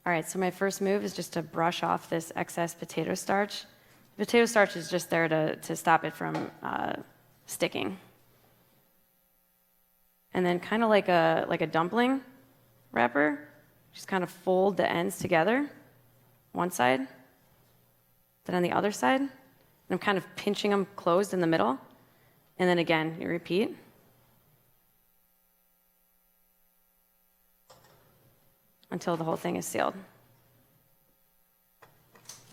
All right, so my first move is just to brush off this excess potato starch. The potato starch is just there to stop it from sticking. And then kind of like a dumpling wrapper, just kind of fold the ends together, one side, then on the other side. And I'm kind of pinching them closed in the middle. And then again, you repeat. Until the whole thing is sealed.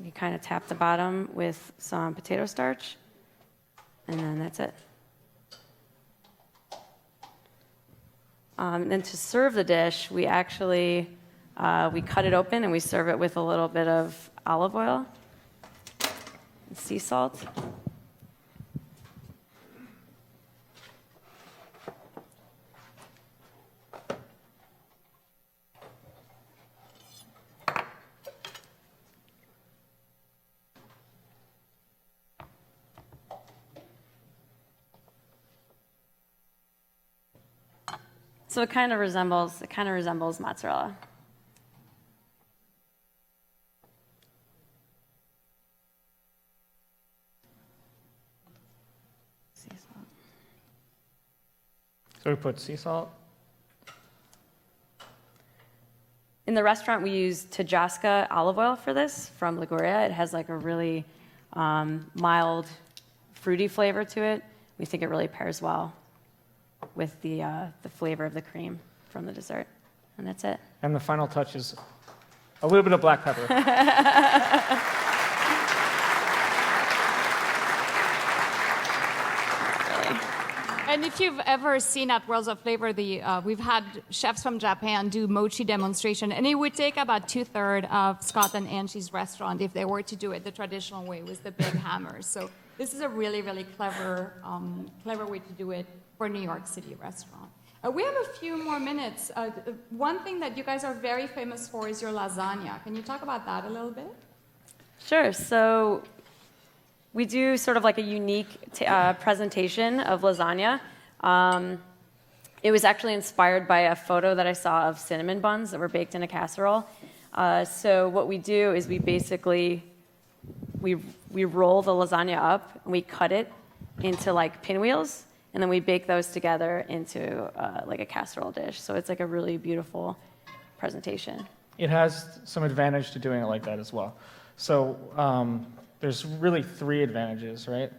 You kind of tap the bottom with some potato starch, and then that's it. Then to serve the dish, we actually we cut it open and we serve it with a little bit of olive oil and sea salt. So it kind of resembles mozzarella. Sea salt. So we put sea salt. In the restaurant, we use Tajasca olive oil for this from Liguria. It has like a really mild, fruity flavor to it. We think it really pairs well with the flavor of the cream from the dessert. And that's it. And the final touch is a little bit of black pepper. And if you've ever seen at Worlds of Flavor, we've had chefs from Japan do mochi demonstration, and it would take about 2/3 of Scott and Angie's restaurant if they were to do it the traditional way with the big hammers. So this is a really, really clever way to do it for a New York City restaurant. We have a few more minutes. One thing that you guys are very famous for is your lasagna. Can you talk about that a little bit? Sure. So we do sort of like a unique presentation of lasagna. It was actually inspired by a photo that I saw of cinnamon buns that were baked in a casserole. So what we do is we basically we roll the lasagna up and we cut it into like pinwheels, and then we bake those together into like a casserole dish. So it's like a really beautiful presentation. It has some advantage to doing it like that as well. So there's really 3 advantages, right?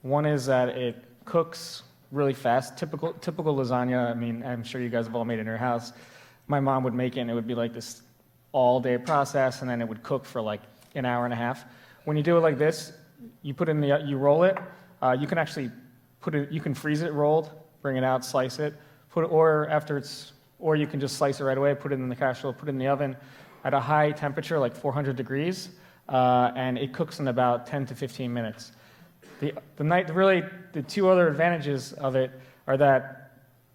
One is that it cooks really fast. Typical lasagna, I mean, I'm sure you guys have all made it in your house. My mom would make it, and it would be like this all-day process, and then it would cook for like an hour and a half. When you do it like this, you roll it. You can actually you can freeze it rolled, bring it out, slice it, or you can just slice it right away, put it in the casserole, put it in the oven at a high temperature, like 400 degrees, and it cooks in about 10 to 15 minutes. The 2 other advantages of it are that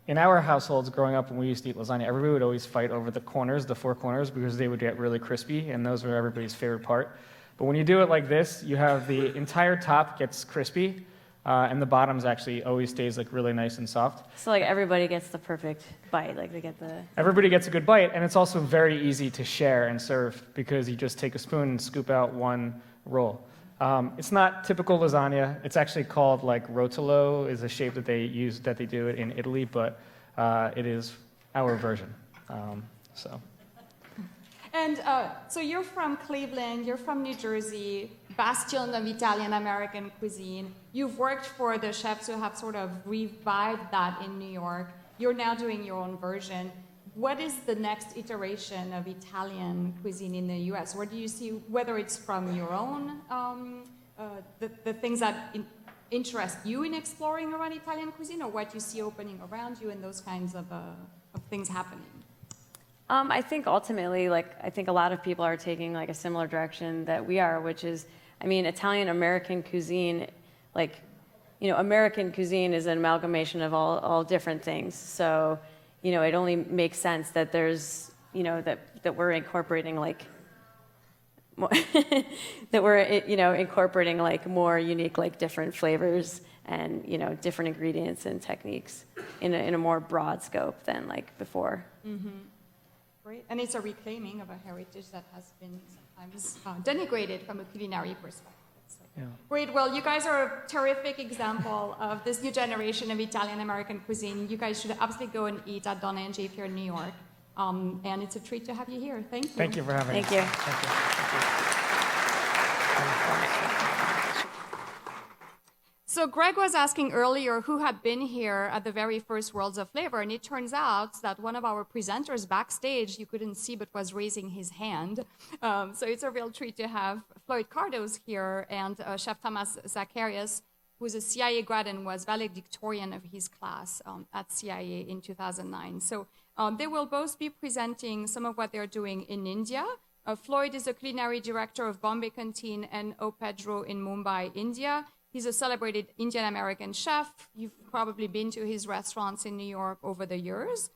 in our households growing up when we used to eat lasagna, everybody would always fight over the corners, the 4 corners, because they would get really crispy, and those were everybody's favorite part. But when you do it like this, you have the entire top gets crispy, and the bottoms actually always stays like really nice and soft. So like everybody gets the perfect bite, like they get the... Everybody gets a good bite, and it's also very easy to share and serve because you just take a spoon and scoop out 1 roll. It's not typical lasagna. It's actually called like rotolo is a shape that they do it in Italy, but it is our version. And so you're from Cleveland, you're from New Jersey, bastion of Italian-American cuisine. You've worked for the chefs who have sort of revived that in New York. You're now doing your own version. What is the next iteration of Italian cuisine in the U.S.? Where do you see, whether it's from your own, the things that interest you in exploring around Italian cuisine, or what you see opening around you and those kinds of things happening? I think ultimately, I think a lot of people are taking like a similar direction that we are, which is, I mean, Italian-American cuisine, American cuisine is an amalgamation of all different things. So, it only makes sense that there's, that we're incorporating more incorporating more unique, different flavors and, different ingredients and techniques in a more broad scope than before. Mm-hmm. Great. And it's a reclaiming of a heritage that has been sometimes denigrated from a culinary perspective. Yeah. Great. Well, you guys are a terrific example of this new generation of Italian-American cuisine. You guys should absolutely go and eat at Don Angie if you're in New York. And it's a treat to have you here. Thank you. Thank you for having us. Thank you. Thank you. So Greg was asking earlier who had been here at the very first Worlds of Flavor, and it turns out that one of our presenters backstage, you couldn't see, but was raising his hand. So it's a real treat to have Floyd Cardoz here and Chef Thomas Zacharias. who is a CIA grad and was valedictorian of his class at CIA in 2009. So they will both be presenting some of what they're doing in India. Floyd is a culinary director of Bombay Canteen and O Pedro in Mumbai, India. He's a celebrated Indian-American chef. You've probably been to his restaurants in New York over the years.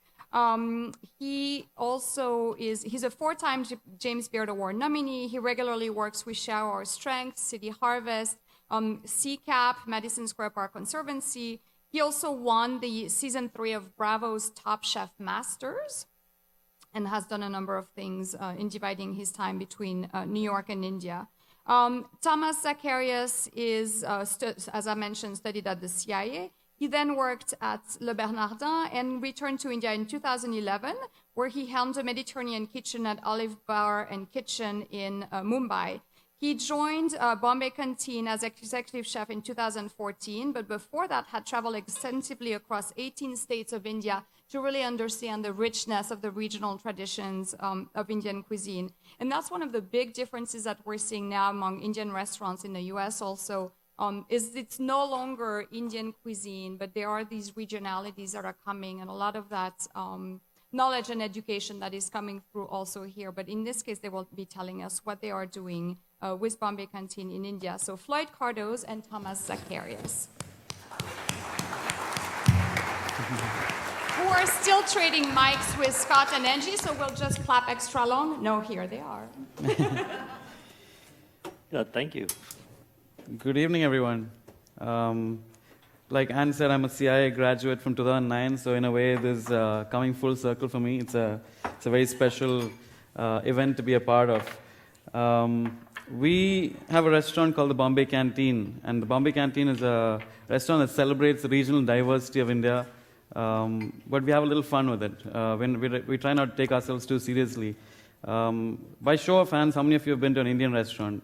He also he's a 4-time James Beard Award nominee. He regularly works with Share Our Strength, City Harvest, CCAP, Madison Square Park Conservancy. He also won the season 3 of Bravo's Top Chef Masters and has done a number of things in dividing his time between New York and India. Thomas Zacharias is, as I mentioned, studied at the CIA. He then worked at Le Bernardin and returned to India in 2011, where he helmed a Mediterranean kitchen at Olive Bar and Kitchen in Mumbai. He joined Bombay Canteen as executive chef in 2014, but before that had traveled extensively across 18 states of India to really understand the richness of the regional traditions of Indian cuisine. And that's one of the big differences that we're seeing now among Indian restaurants in the US also, is it's no longer Indian cuisine, but there are these regionalities that are coming, and a lot of that knowledge and education that is coming through also here. But in this case, they will be telling us what they are doing with Bombay Canteen in India. So Floyd Cardoz and Thomas Zacharias. Who are still trading mics with Scott and Angie, so we'll just clap extra long. No, here they are. Yeah, thank you. Good evening, everyone. Like Anne said, I'm a CIA graduate from 2009, so in a way, this is coming full circle for me. It's a very special event to be a part of. We have a restaurant called the Bombay Canteen, and the Bombay Canteen is a restaurant that celebrates the regional diversity of India, but we have a little fun with it. When we try not to take ourselves too seriously. By show of hands, how many of you have been to an Indian restaurant?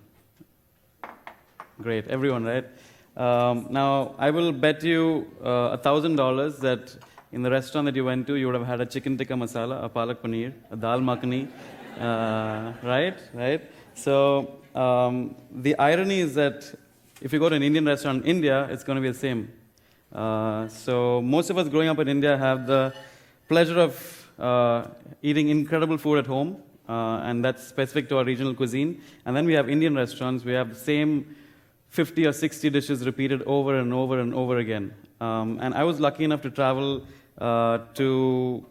Great, everyone, right? Now, I will bet you $1,000 that in the restaurant that you went to, you would have had a chicken tikka masala, a palak paneer, a dal makhani, right? So the irony is that if you go to an Indian restaurant in India, it's going to be the same. So most of us growing up in India have the pleasure of eating incredible food at home, and that's specific to our regional cuisine. And then we have Indian restaurants. We have the same 50 or 60 dishes repeated over and over and over again. And I was lucky enough to travel to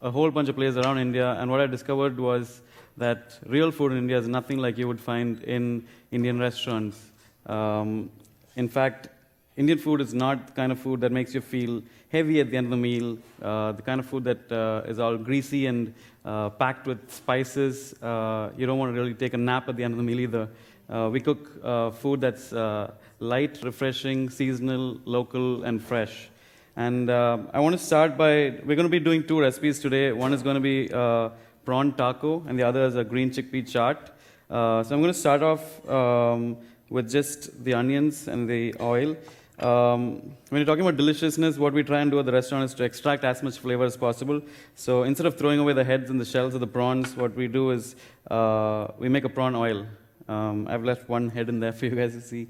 a whole bunch of places around India, and what I discovered was that real food in India is nothing like you would find in Indian restaurants. In fact, Indian food is not the kind of food that makes you feel heavy at the end of the meal, the kind of food that is all greasy and packed with spices. You don't want to really take a nap at the end of the meal either. We cook food that's light, refreshing, seasonal, local, and fresh. And I want to start by, we're going to be doing 2 recipes today. One is going to be prawn taco, and the other is a green chickpea chaat. So I'm going to start off with just the onions and the oil. When you're talking about deliciousness, what we try and do at the restaurant is to extract as much flavor as possible. So instead of throwing away the heads and the shells of the prawns, what we do is we make a prawn oil. I've left one head in there for you guys to see.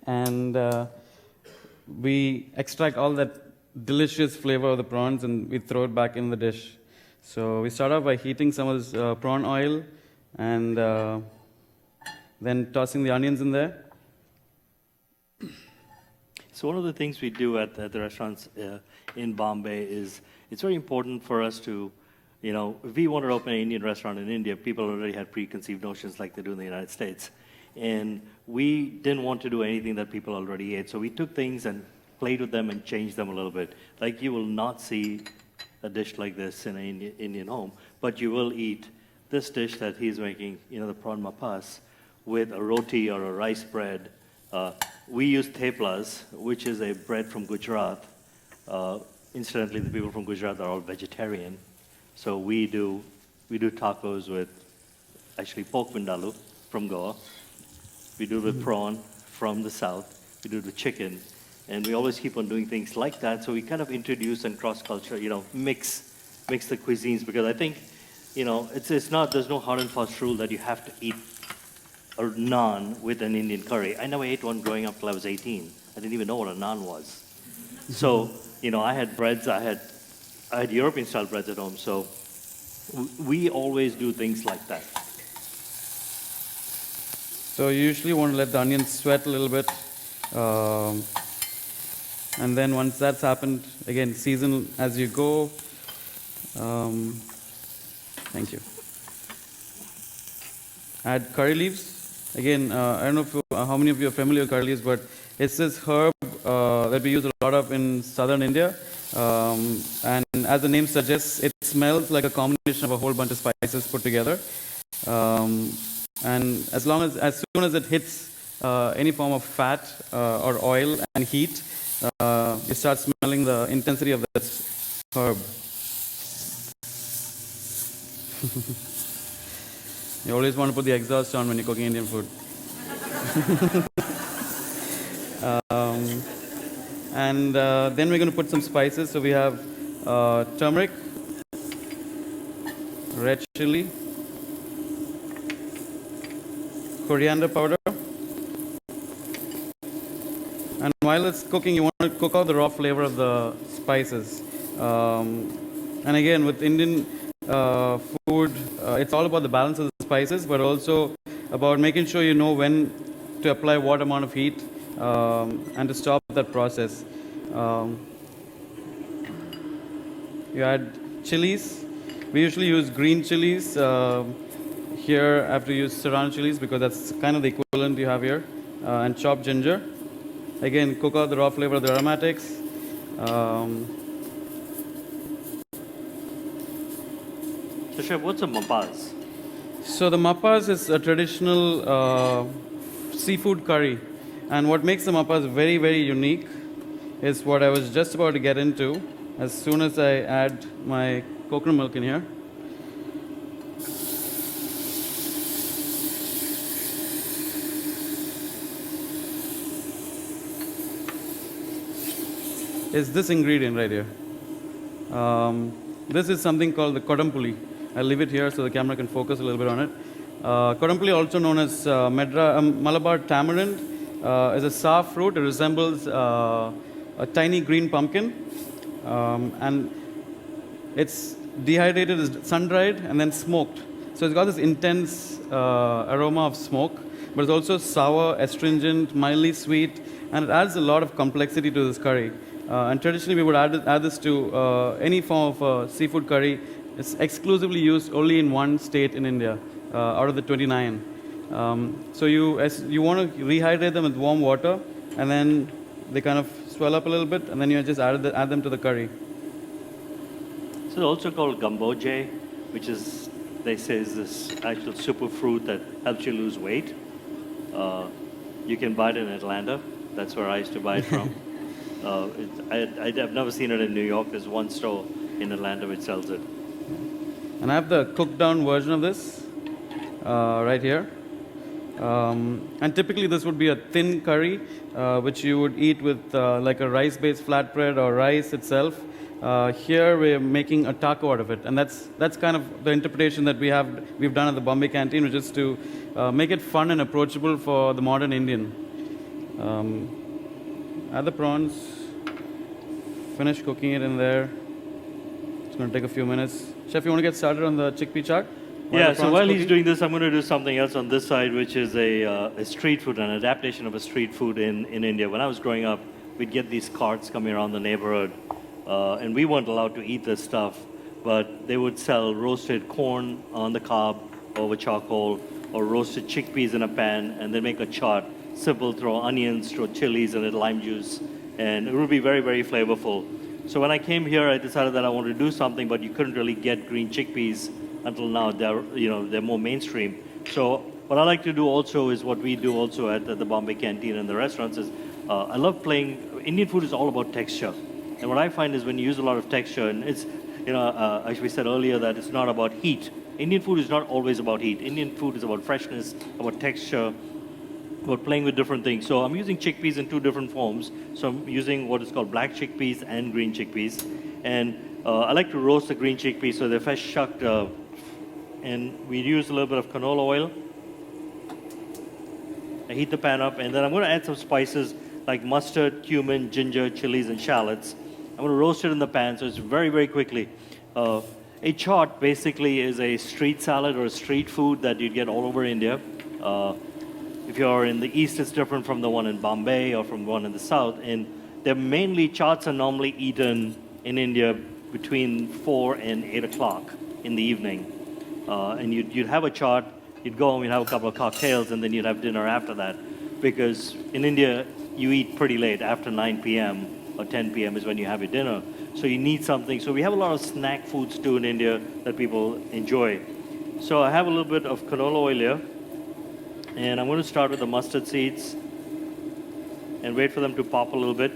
And we extract all that delicious flavor of the prawns and we throw it back in the dish. So we start off by heating some of this prawn oil and then tossing the onions in there. So one of the things we do at the restaurants in Bombay is it's very important for us to, if we wanted to open an Indian restaurant in India, people already had preconceived notions like they do in the United States. And we didn't want to do anything that people already ate. So we took things and played with them and changed them a little bit. Like you will not see a dish like this in an Indian home, but you will eat this dish that he's making, the prawn mapas, with a roti or a rice bread. We use theplas, which is a bread from Gujarat. Incidentally, the people from Gujarat are all vegetarian. So we do tacos with actually pork vindaloo from Goa. We do it with prawn from the south. We do it with chicken. And we always keep on doing things like that. So we kind of introduce and cross-culture, mix the cuisines. Because I think, there's no hard and fast rule that you have to eat a naan with an Indian curry. I never ate one growing up till I was 18. I didn't even know what a naan was. So, I had breads, I had European-style breads at home, so we always do things like that. So you usually want to let the onions sweat a little bit. And then once that's happened, again, season as you go. Thank you. Add curry leaves. Again, I don't know how many of you are familiar with curry leaves, but it's this herb that we use a lot of in southern India. And as the name suggests, it smells like a combination of a whole bunch of spices put together. And as soon as it hits any form of fat or oil and heat, you start smelling the intensity of this herb. You always want to put the exhaust on when you're cooking Indian food. And then we're going to put some spices. So we have turmeric, red chili, coriander powder. And while it's cooking, you want to cook out the raw flavor of the spices. And again, with Indian food, it's all about the balance of the spices, but also about making sure you know when to apply what amount of heat and to stop that process. You add chilies. We usually use green chilies. Here I have to use serrano chilies because that's kind of the equivalent you have here. And chopped ginger. Again, cook out the raw flavor of the aromatics. So Chef, what's a mapas? So the mapas is a traditional seafood curry. And what makes the mapas very, very unique is what I was just about to get into as soon as I add my coconut milk in here. Is this ingredient right here. This is something called the kodampuli. I'll leave it here so the camera can focus a little bit on it. Kodampuli, also known as Malabar tamarind, is a sour fruit. It resembles a tiny green pumpkin. And it's dehydrated, it's sun-dried, and then smoked. So it's got this intense aroma of smoke, but it's also sour, astringent, mildly sweet, and it adds a lot of complexity to this curry. And traditionally, we would add this to any form of seafood curry. It's exclusively used only in one state in India, out of the 29. So you want to rehydrate them with warm water, and then they kind of swell up a little bit, and then you just add them to the curry. So it's also called gamboge, which is, they say, is this actual superfruit that helps you lose weight. You can buy it in Atlanta. That's where I used to buy it from. I've never seen it in New York. There's one store in Atlanta which sells it. And I have the cooked down version of this right here. And typically this would be a thin curry, which you would eat with like a rice-based flatbread or rice itself. Here we're making a taco out of it, and that's kind of the interpretation that we've done at the Bombay Canteen, which is to make it fun and approachable for the modern Indian. Add the prawns, finish cooking it in there. It's going to take a few minutes. Chef, you want to get started on the chickpea chaat? Yeah, so while he's doing this, I'm going to do something else on this side, which is a street food, an adaptation of a street food in India. When I was growing up, we'd get these carts coming around the neighborhood, and we weren't allowed to eat this stuff, but they would sell roasted corn on the cob over charcoal, or roasted chickpeas in a pan, and then make a chaat. Simple, throw onions, throw chilies, and lime juice, and it would be very, very flavorful. So when I came here, I decided that I wanted to do something, but you couldn't really get green chickpeas until now. They're more mainstream. So what I like to do also is what we do also at the Bombay Canteen and the restaurants is I love playing. Indian food is all about texture, and what I find is when you use a lot of texture, and it's as we said earlier, that it's not about heat. Indian food is not always about heat. Indian food is about freshness, about texture, about playing with different things. So I'm using chickpeas in two different forms. So I'm using what is called black chickpeas and green chickpeas. And I like to roast the green chickpeas so they're fresh shucked. And we use a little bit of canola oil. I heat the pan up, and then I'm going to add some spices like mustard, cumin, ginger, chilies, and shallots. I'm going to roast it in the pan, so it's very, very quickly. A chaat basically is a street salad or a street food that you'd get all over India. If you're in the east, it's different from the one in Bombay or from the one in the south. And they're mainly, chaats are normally eaten in India between 4 and 8 o'clock in the evening. And you'd have a chaat, you'd go home, you'd have a couple of cocktails, and then you'd have dinner after that. Because in India, you eat pretty late, after 9 p.m. or 10 p.m. is when you have your dinner. So you need something. So we have a lot of snack foods too in India that people enjoy. So I have a little bit of canola oil here. And I'm going to start with the mustard seeds and wait for them to pop a little bit.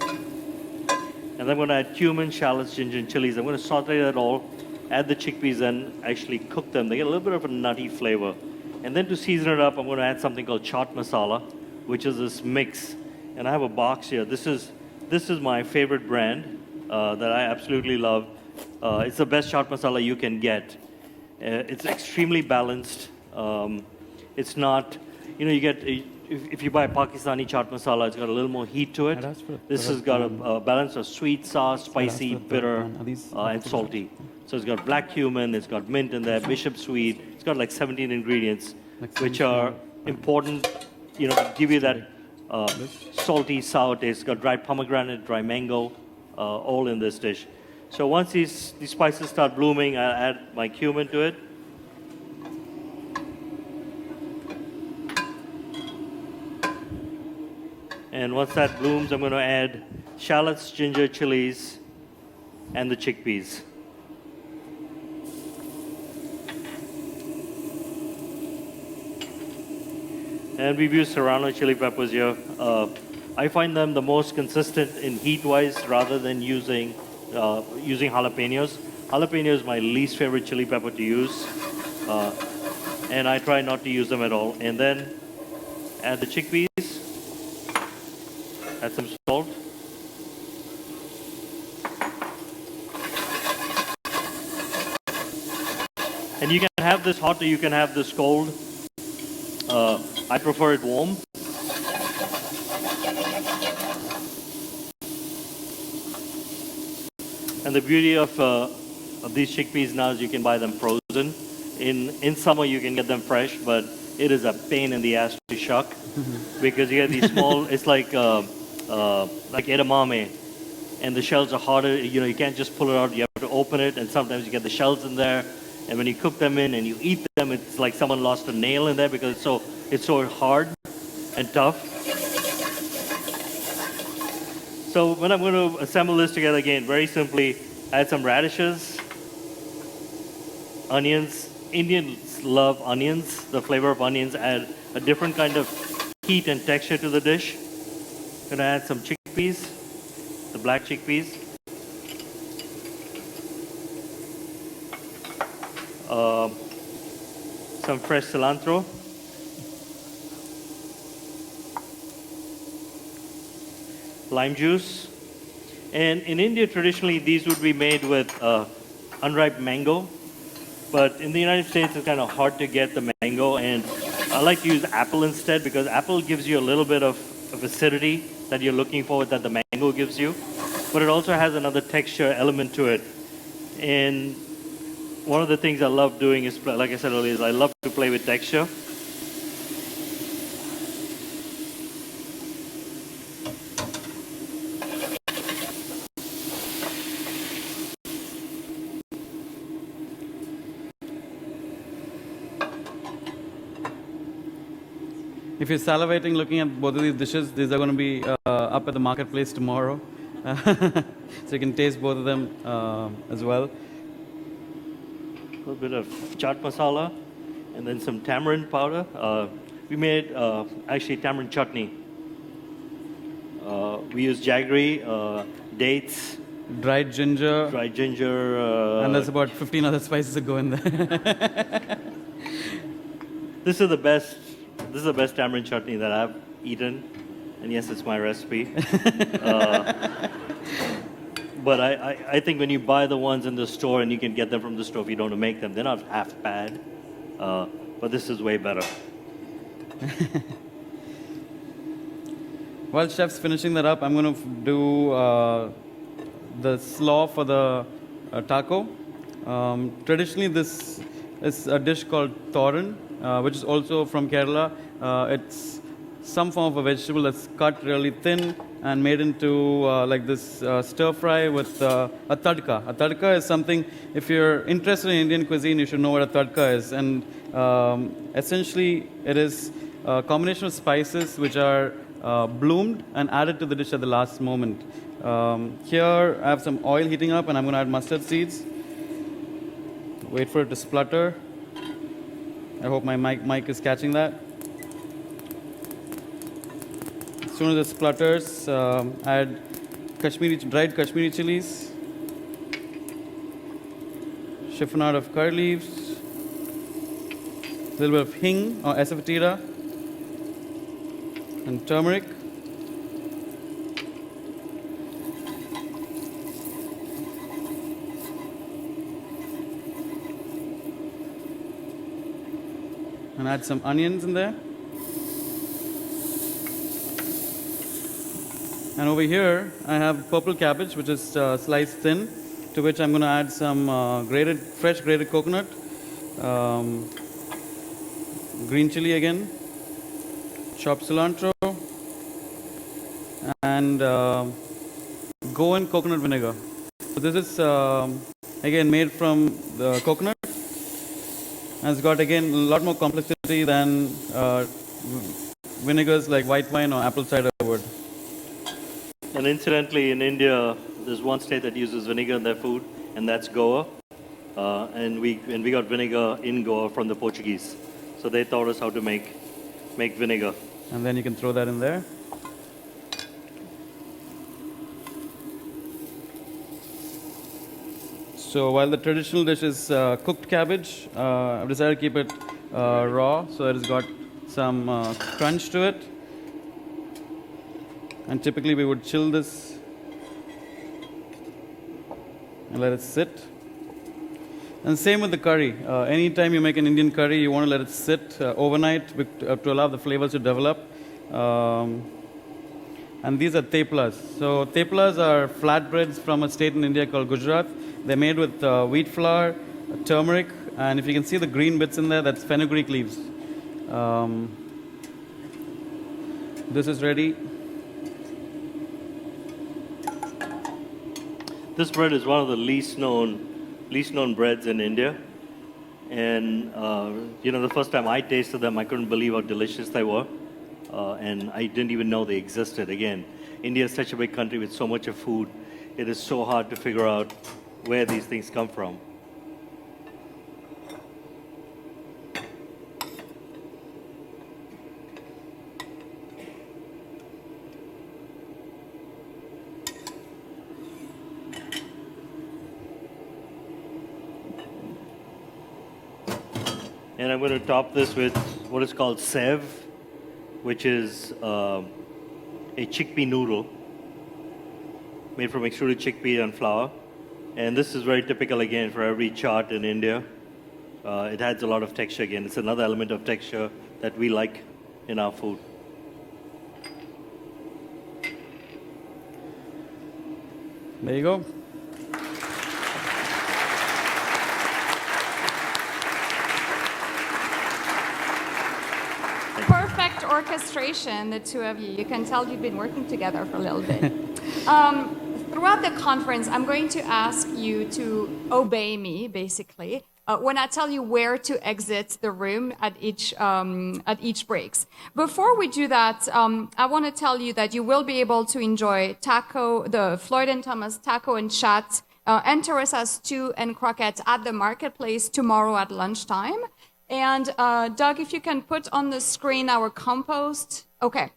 And then I'm going to add cumin, shallots, ginger, and chilies. I'm going to saute that all, add the chickpeas and actually cook them. They get a little bit of a nutty flavor. And then to season it up, I'm going to add something called chaat masala, which is this mix. And I have a box here. This is my favorite brand that I absolutely love. It's the best chaat masala you can get. It's extremely balanced. It's not, you get, if you buy Pakistani chaat masala, it's got a little more heat to it. This has got a balance of sweet, sour, spicy, bitter, and salty. So it's got black cumin, it's got mint in there, bishop sweet. It's got like 17 ingredients, which are important, to give you that salty, sour taste. It's got dried pomegranate, dry mango, all in this dish. So once these spices start blooming, I'll add my cumin to it. And once that blooms, I'm going to add shallots, ginger, chilies, and the chickpeas. And we've used serrano chili peppers here. I find them the most consistent in heat-wise rather than using jalapenos. Jalapeno is my least favorite chili pepper to use. And I try not to use them at all. And then add the chickpeas. Add some salt. And you can have this hot or you can have this cold. I prefer it warm. And the beauty of these chickpeas now is you can buy them frozen. In summer you can get them fresh, but it is a pain in the ass to shuck because you get these small. It's like edamame, and the shells are harder. You can't just pull it out. You have to open it, and sometimes you get the shells in there. And when you cook them in and you eat them, it's like someone lost a nail in there because it's so hard and tough. So when I'm going to assemble this together again, very simply, add some radishes, onions. Indians love onions. The flavor of onions add a different kind of heat and texture to the dish. I'm going to add some chickpeas, the black chickpeas. Some fresh cilantro. Lime juice. And in India, traditionally, these would be made with unripe mango. But in the United States, it's kind of hard to get the mango. And I like to use apple instead because apple gives you a little bit of acidity that you're looking for that the mango gives you. But it also has another texture element to it. And one of the things I love doing is, like I said earlier, is I love to play with texture. If you're salivating looking at both of these dishes, these are going to be up at the marketplace tomorrow. So you can taste both of them as well. A little bit of chaat masala and then some tamarind powder. We made actually tamarind chutney. We use jaggery, dates, dried ginger, and there's about 15 other spices that go in there. This is the best tamarind chutney that I've eaten, and yes, it's my recipe. But I think when you buy the ones in the store, and you can get them from the store if you don't make them, they're not half bad. But this is way better. While chef's finishing that up, I'm going to do the slaw for the taco. Traditionally, this is a dish called thoran, which is also from Kerala. It's some form of a vegetable that's cut really thin and made into like this stir fry with a tadka. A tadka is something, if you're interested in Indian cuisine, you should know what a tadka is. And essentially, it is a combination of spices which are bloomed and added to the dish at the last moment. Here, I have some oil heating up, and I'm going to add mustard seeds. Wait for it to splutter. I hope my mic is catching that. As soon as it splutters, add dried Kashmiri chilies, chiffonade of curry leaves, a little bit of hing or asafoetida, and turmeric. And add some onions in there. And over here, I have purple cabbage, which is sliced thin, to which I'm going to add some fresh grated coconut, green chili again, chopped cilantro, and Goan coconut vinegar. So this is again made from the coconut. And it's got again a lot more complexity than vinegars like white wine or apple cider would. And incidentally, in India, there's one state that uses vinegar in their food, and that's Goa. And we got vinegar in Goa from the Portuguese. So they taught us how to make vinegar. And then you can throw that in there. So while the traditional dish is cooked cabbage, I've decided to keep it raw so that it's got some crunch to it. And typically we would chill this and let it sit. And same with the curry. Anytime you make an Indian curry, you want to let it sit overnight to allow the flavors to develop. And these are theplas. So theplas are flatbreads from a state in India called Gujarat. They're made with wheat flour, turmeric, and if you can see the green bits in there, that's fenugreek leaves. This is ready. This bread is one of the least known breads in India. And the first time I tasted them, I couldn't believe how delicious they were. And I didn't even know they existed. Again, India is such a big country with so much of food. It is so hard to figure out where these things come from. And I'm going to top this with what is called sev, which is a chickpea noodle made from extruded chickpea and flour. And this is very typical, again, for every chaat in India. It adds a lot of texture, again. It's another element of texture that we like in our food. There you go. Perfect orchestration, the two of you. You can tell you've been working together for a little bit. Throughout the conference, I'm going to ask you to obey me, basically, when I tell you where to exit the room at each breaks. Before we do that, I want to tell you that you will be able to enjoy the Floyd and Thomas taco and chat, and Teresa's stew and croquettes at the marketplace tomorrow at lunchtime. And Doug, if you can put on the screen our compost. Okay.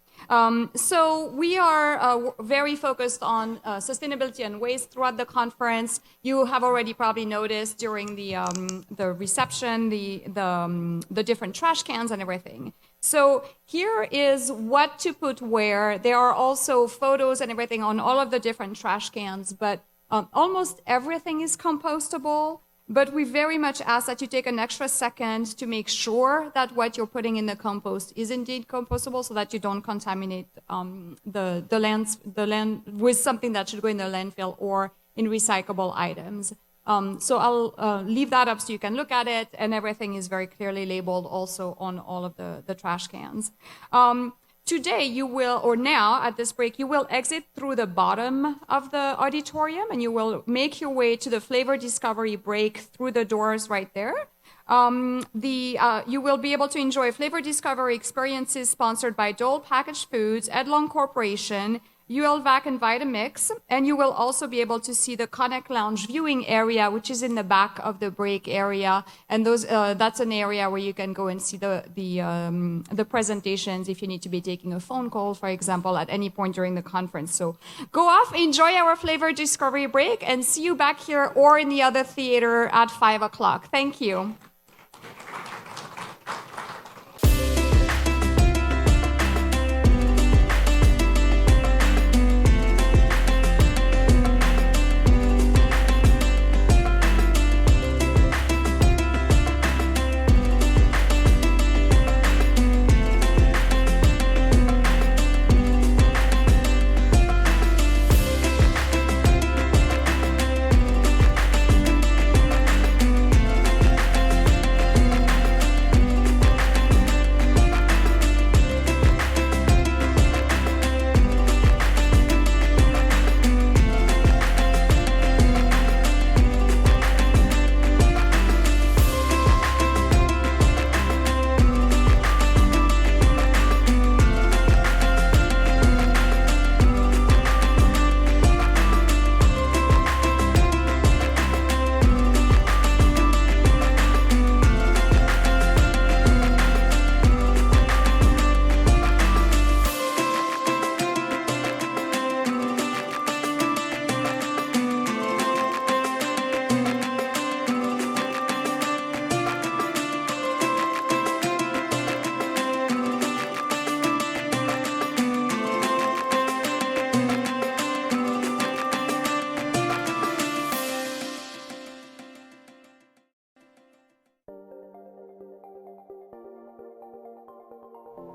So we are very focused on sustainability and waste throughout the conference. You have already probably noticed during the reception the different trash cans and everything. So here is what to put where. There are also photos and everything on all of the different trash cans, but almost everything is compostable. But we very much ask that you take an extra second to make sure that what you're putting in the compost is indeed compostable, so that you don't contaminate the land with something that should go in the landfill or in recyclable items. So I'll leave that up so you can look at it, and everything is very clearly labeled also on all of the trash cans. Today you will, or now at this break, you will exit through the bottom of the auditorium, and you will make your way to the flavor discovery break through the doors right there. You will be able to enjoy flavor discovery experiences sponsored by Dole Packaged Foods, Edlong Corporation, ULVAC and Vitamix, and you will also be able to see the Connect Lounge viewing area, which is in the back of the break area, and that's an area where you can go and see the presentations if you need to be taking a phone call, for example, at any point during the conference. So go off, enjoy our flavor discovery break, and see you back here or in the other theater at 5 o'clock. Thank you.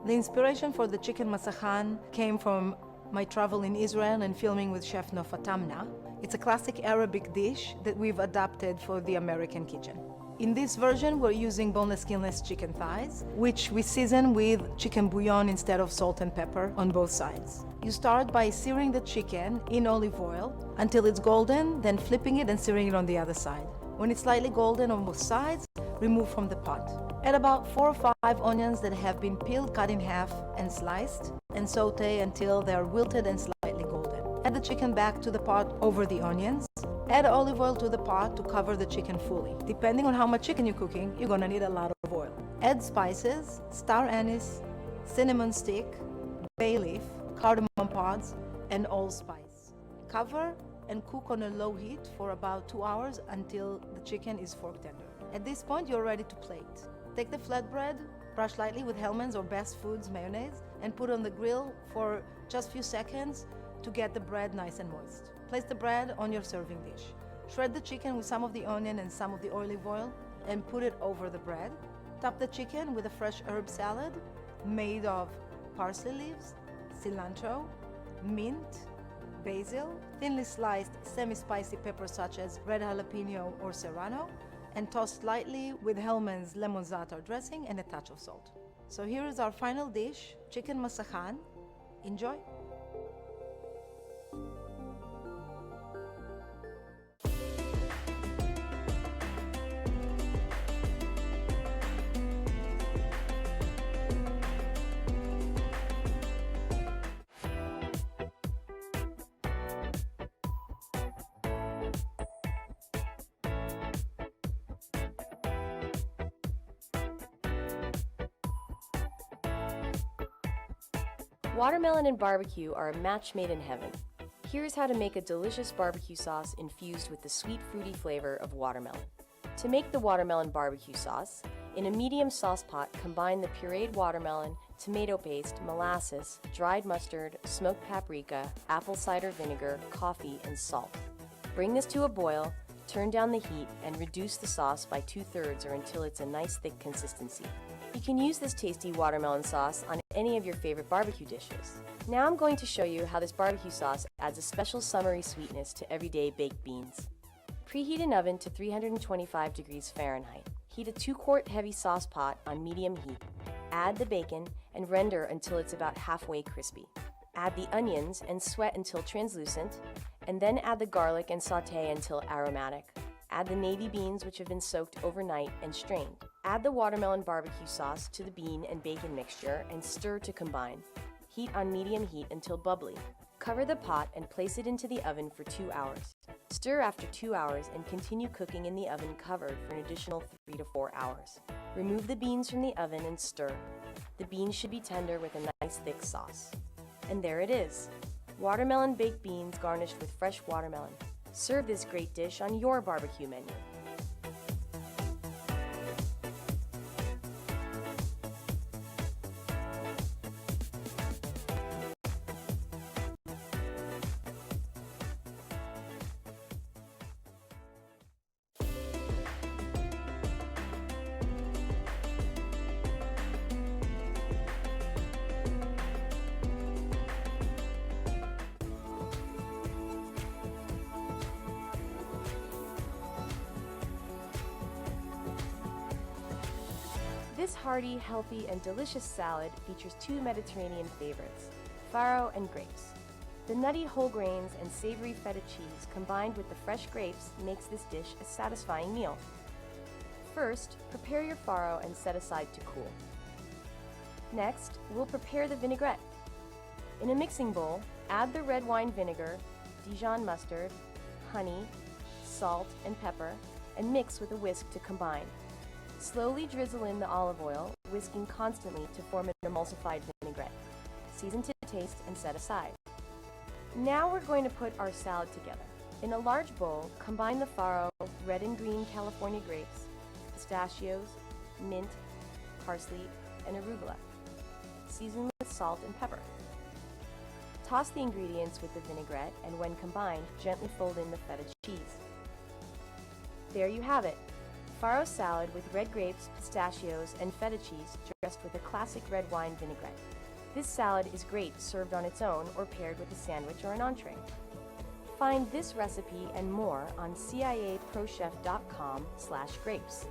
The inspiration for the chicken masakhan came from my travel in Israel and filming with Chef Nofa Tamna. It's a classic Arabic dish that we've adapted for the American kitchen. In this version, we're using boneless, skinless chicken thighs, which we season with chicken bouillon instead of salt and pepper on both sides. You start by searing the chicken in olive oil until it's golden, then flipping it and searing it on the other side. When it's slightly golden on both sides, remove from the pot. Add about 4 or 5 onions that have been peeled, cut in half, and sliced, and saute until they are wilted and slightly golden. Add the chicken back to the pot over the onions. Add olive oil to the pot to cover the chicken fully. Depending on how much chicken you're cooking, you're gonna need a lot of oil. Add spices, star anise, cinnamon stick, bay leaf, cardamom pods, and allspice. Cover and cook on a low heat for about 2 hours until the chicken is fork tender. At this point, you're ready to plate. Take the flatbread, brush lightly with Hellmann's or Best Foods mayonnaise, and put on the grill for just a few seconds to get the bread nice and moist. Place the bread on your serving dish. Shred the chicken with some of the onion and some of the olive oil and put it over the bread. Top the chicken with a fresh herb salad made of parsley leaves, cilantro, mint, basil, thinly sliced semi-spicy peppers such as red jalapeno or serrano, and tossed lightly with Hellmann's lemon za'atar dressing and a touch of salt. So here is our final dish, chicken masakhan. Enjoy. Watermelon and barbecue are a match made in heaven. Here's how to make a delicious barbecue sauce infused with the sweet, fruity flavor of watermelon. To make the watermelon barbecue sauce, in a medium sauce pot, combine the pureed watermelon, tomato paste, molasses, dried mustard, smoked paprika, apple cider vinegar, coffee, and salt. Bring this to a boil, Turn down the heat and reduce the sauce by 2/3 or until it's a nice thick consistency. You can use this tasty watermelon sauce on any of your favorite barbecue dishes. Now I'm going to show you how this barbecue sauce adds a special summery sweetness to everyday baked beans. Preheat an oven to 325 degrees Fahrenheit. Heat a 2-quart heavy sauce pot on medium heat. Add the bacon and render until it's about halfway crispy. Add the onions and sweat until translucent, and then add the garlic and saute until aromatic. Add the navy beans, which have been soaked overnight and strained. Add the watermelon barbecue sauce to the bean and bacon mixture and stir to combine. Heat on medium heat until bubbly. Cover the pot and place it into the oven for 2 hours. Stir after 2 hours and continue cooking in the oven covered for an additional 3 to 4 hours. Remove the beans from the oven and stir. The beans should be tender with a nice thick sauce. And there it is. Watermelon baked beans garnished with fresh watermelon. Serve this great dish on your barbecue menu. This hearty, healthy, and delicious salad features 2 Mediterranean favorites, farro and grapes. The nutty whole grains and savory feta cheese combined with the fresh grapes makes this dish a satisfying meal. First, prepare your farro and set aside to cool. Next, we'll prepare the vinaigrette. In a mixing bowl, add the red wine vinegar, Dijon mustard, honey, salt, and pepper, and mix with a whisk to combine. Slowly drizzle in the olive oil, whisking constantly to form an emulsified vinaigrette. Season to taste and set aside. Now we're going to put our salad together. In a large bowl, combine the farro, red and green California grapes, pistachios, mint, parsley, and arugula. Season with salt and pepper. Toss the ingredients with the vinaigrette, and when combined, gently fold in the feta cheese. There you have it. Farro salad with red grapes, pistachios, and feta cheese dressed with a classic red wine vinaigrette. This salad is great served on its own or paired with a sandwich or an entree. Find this recipe and more on ciaprochef.com/grapes.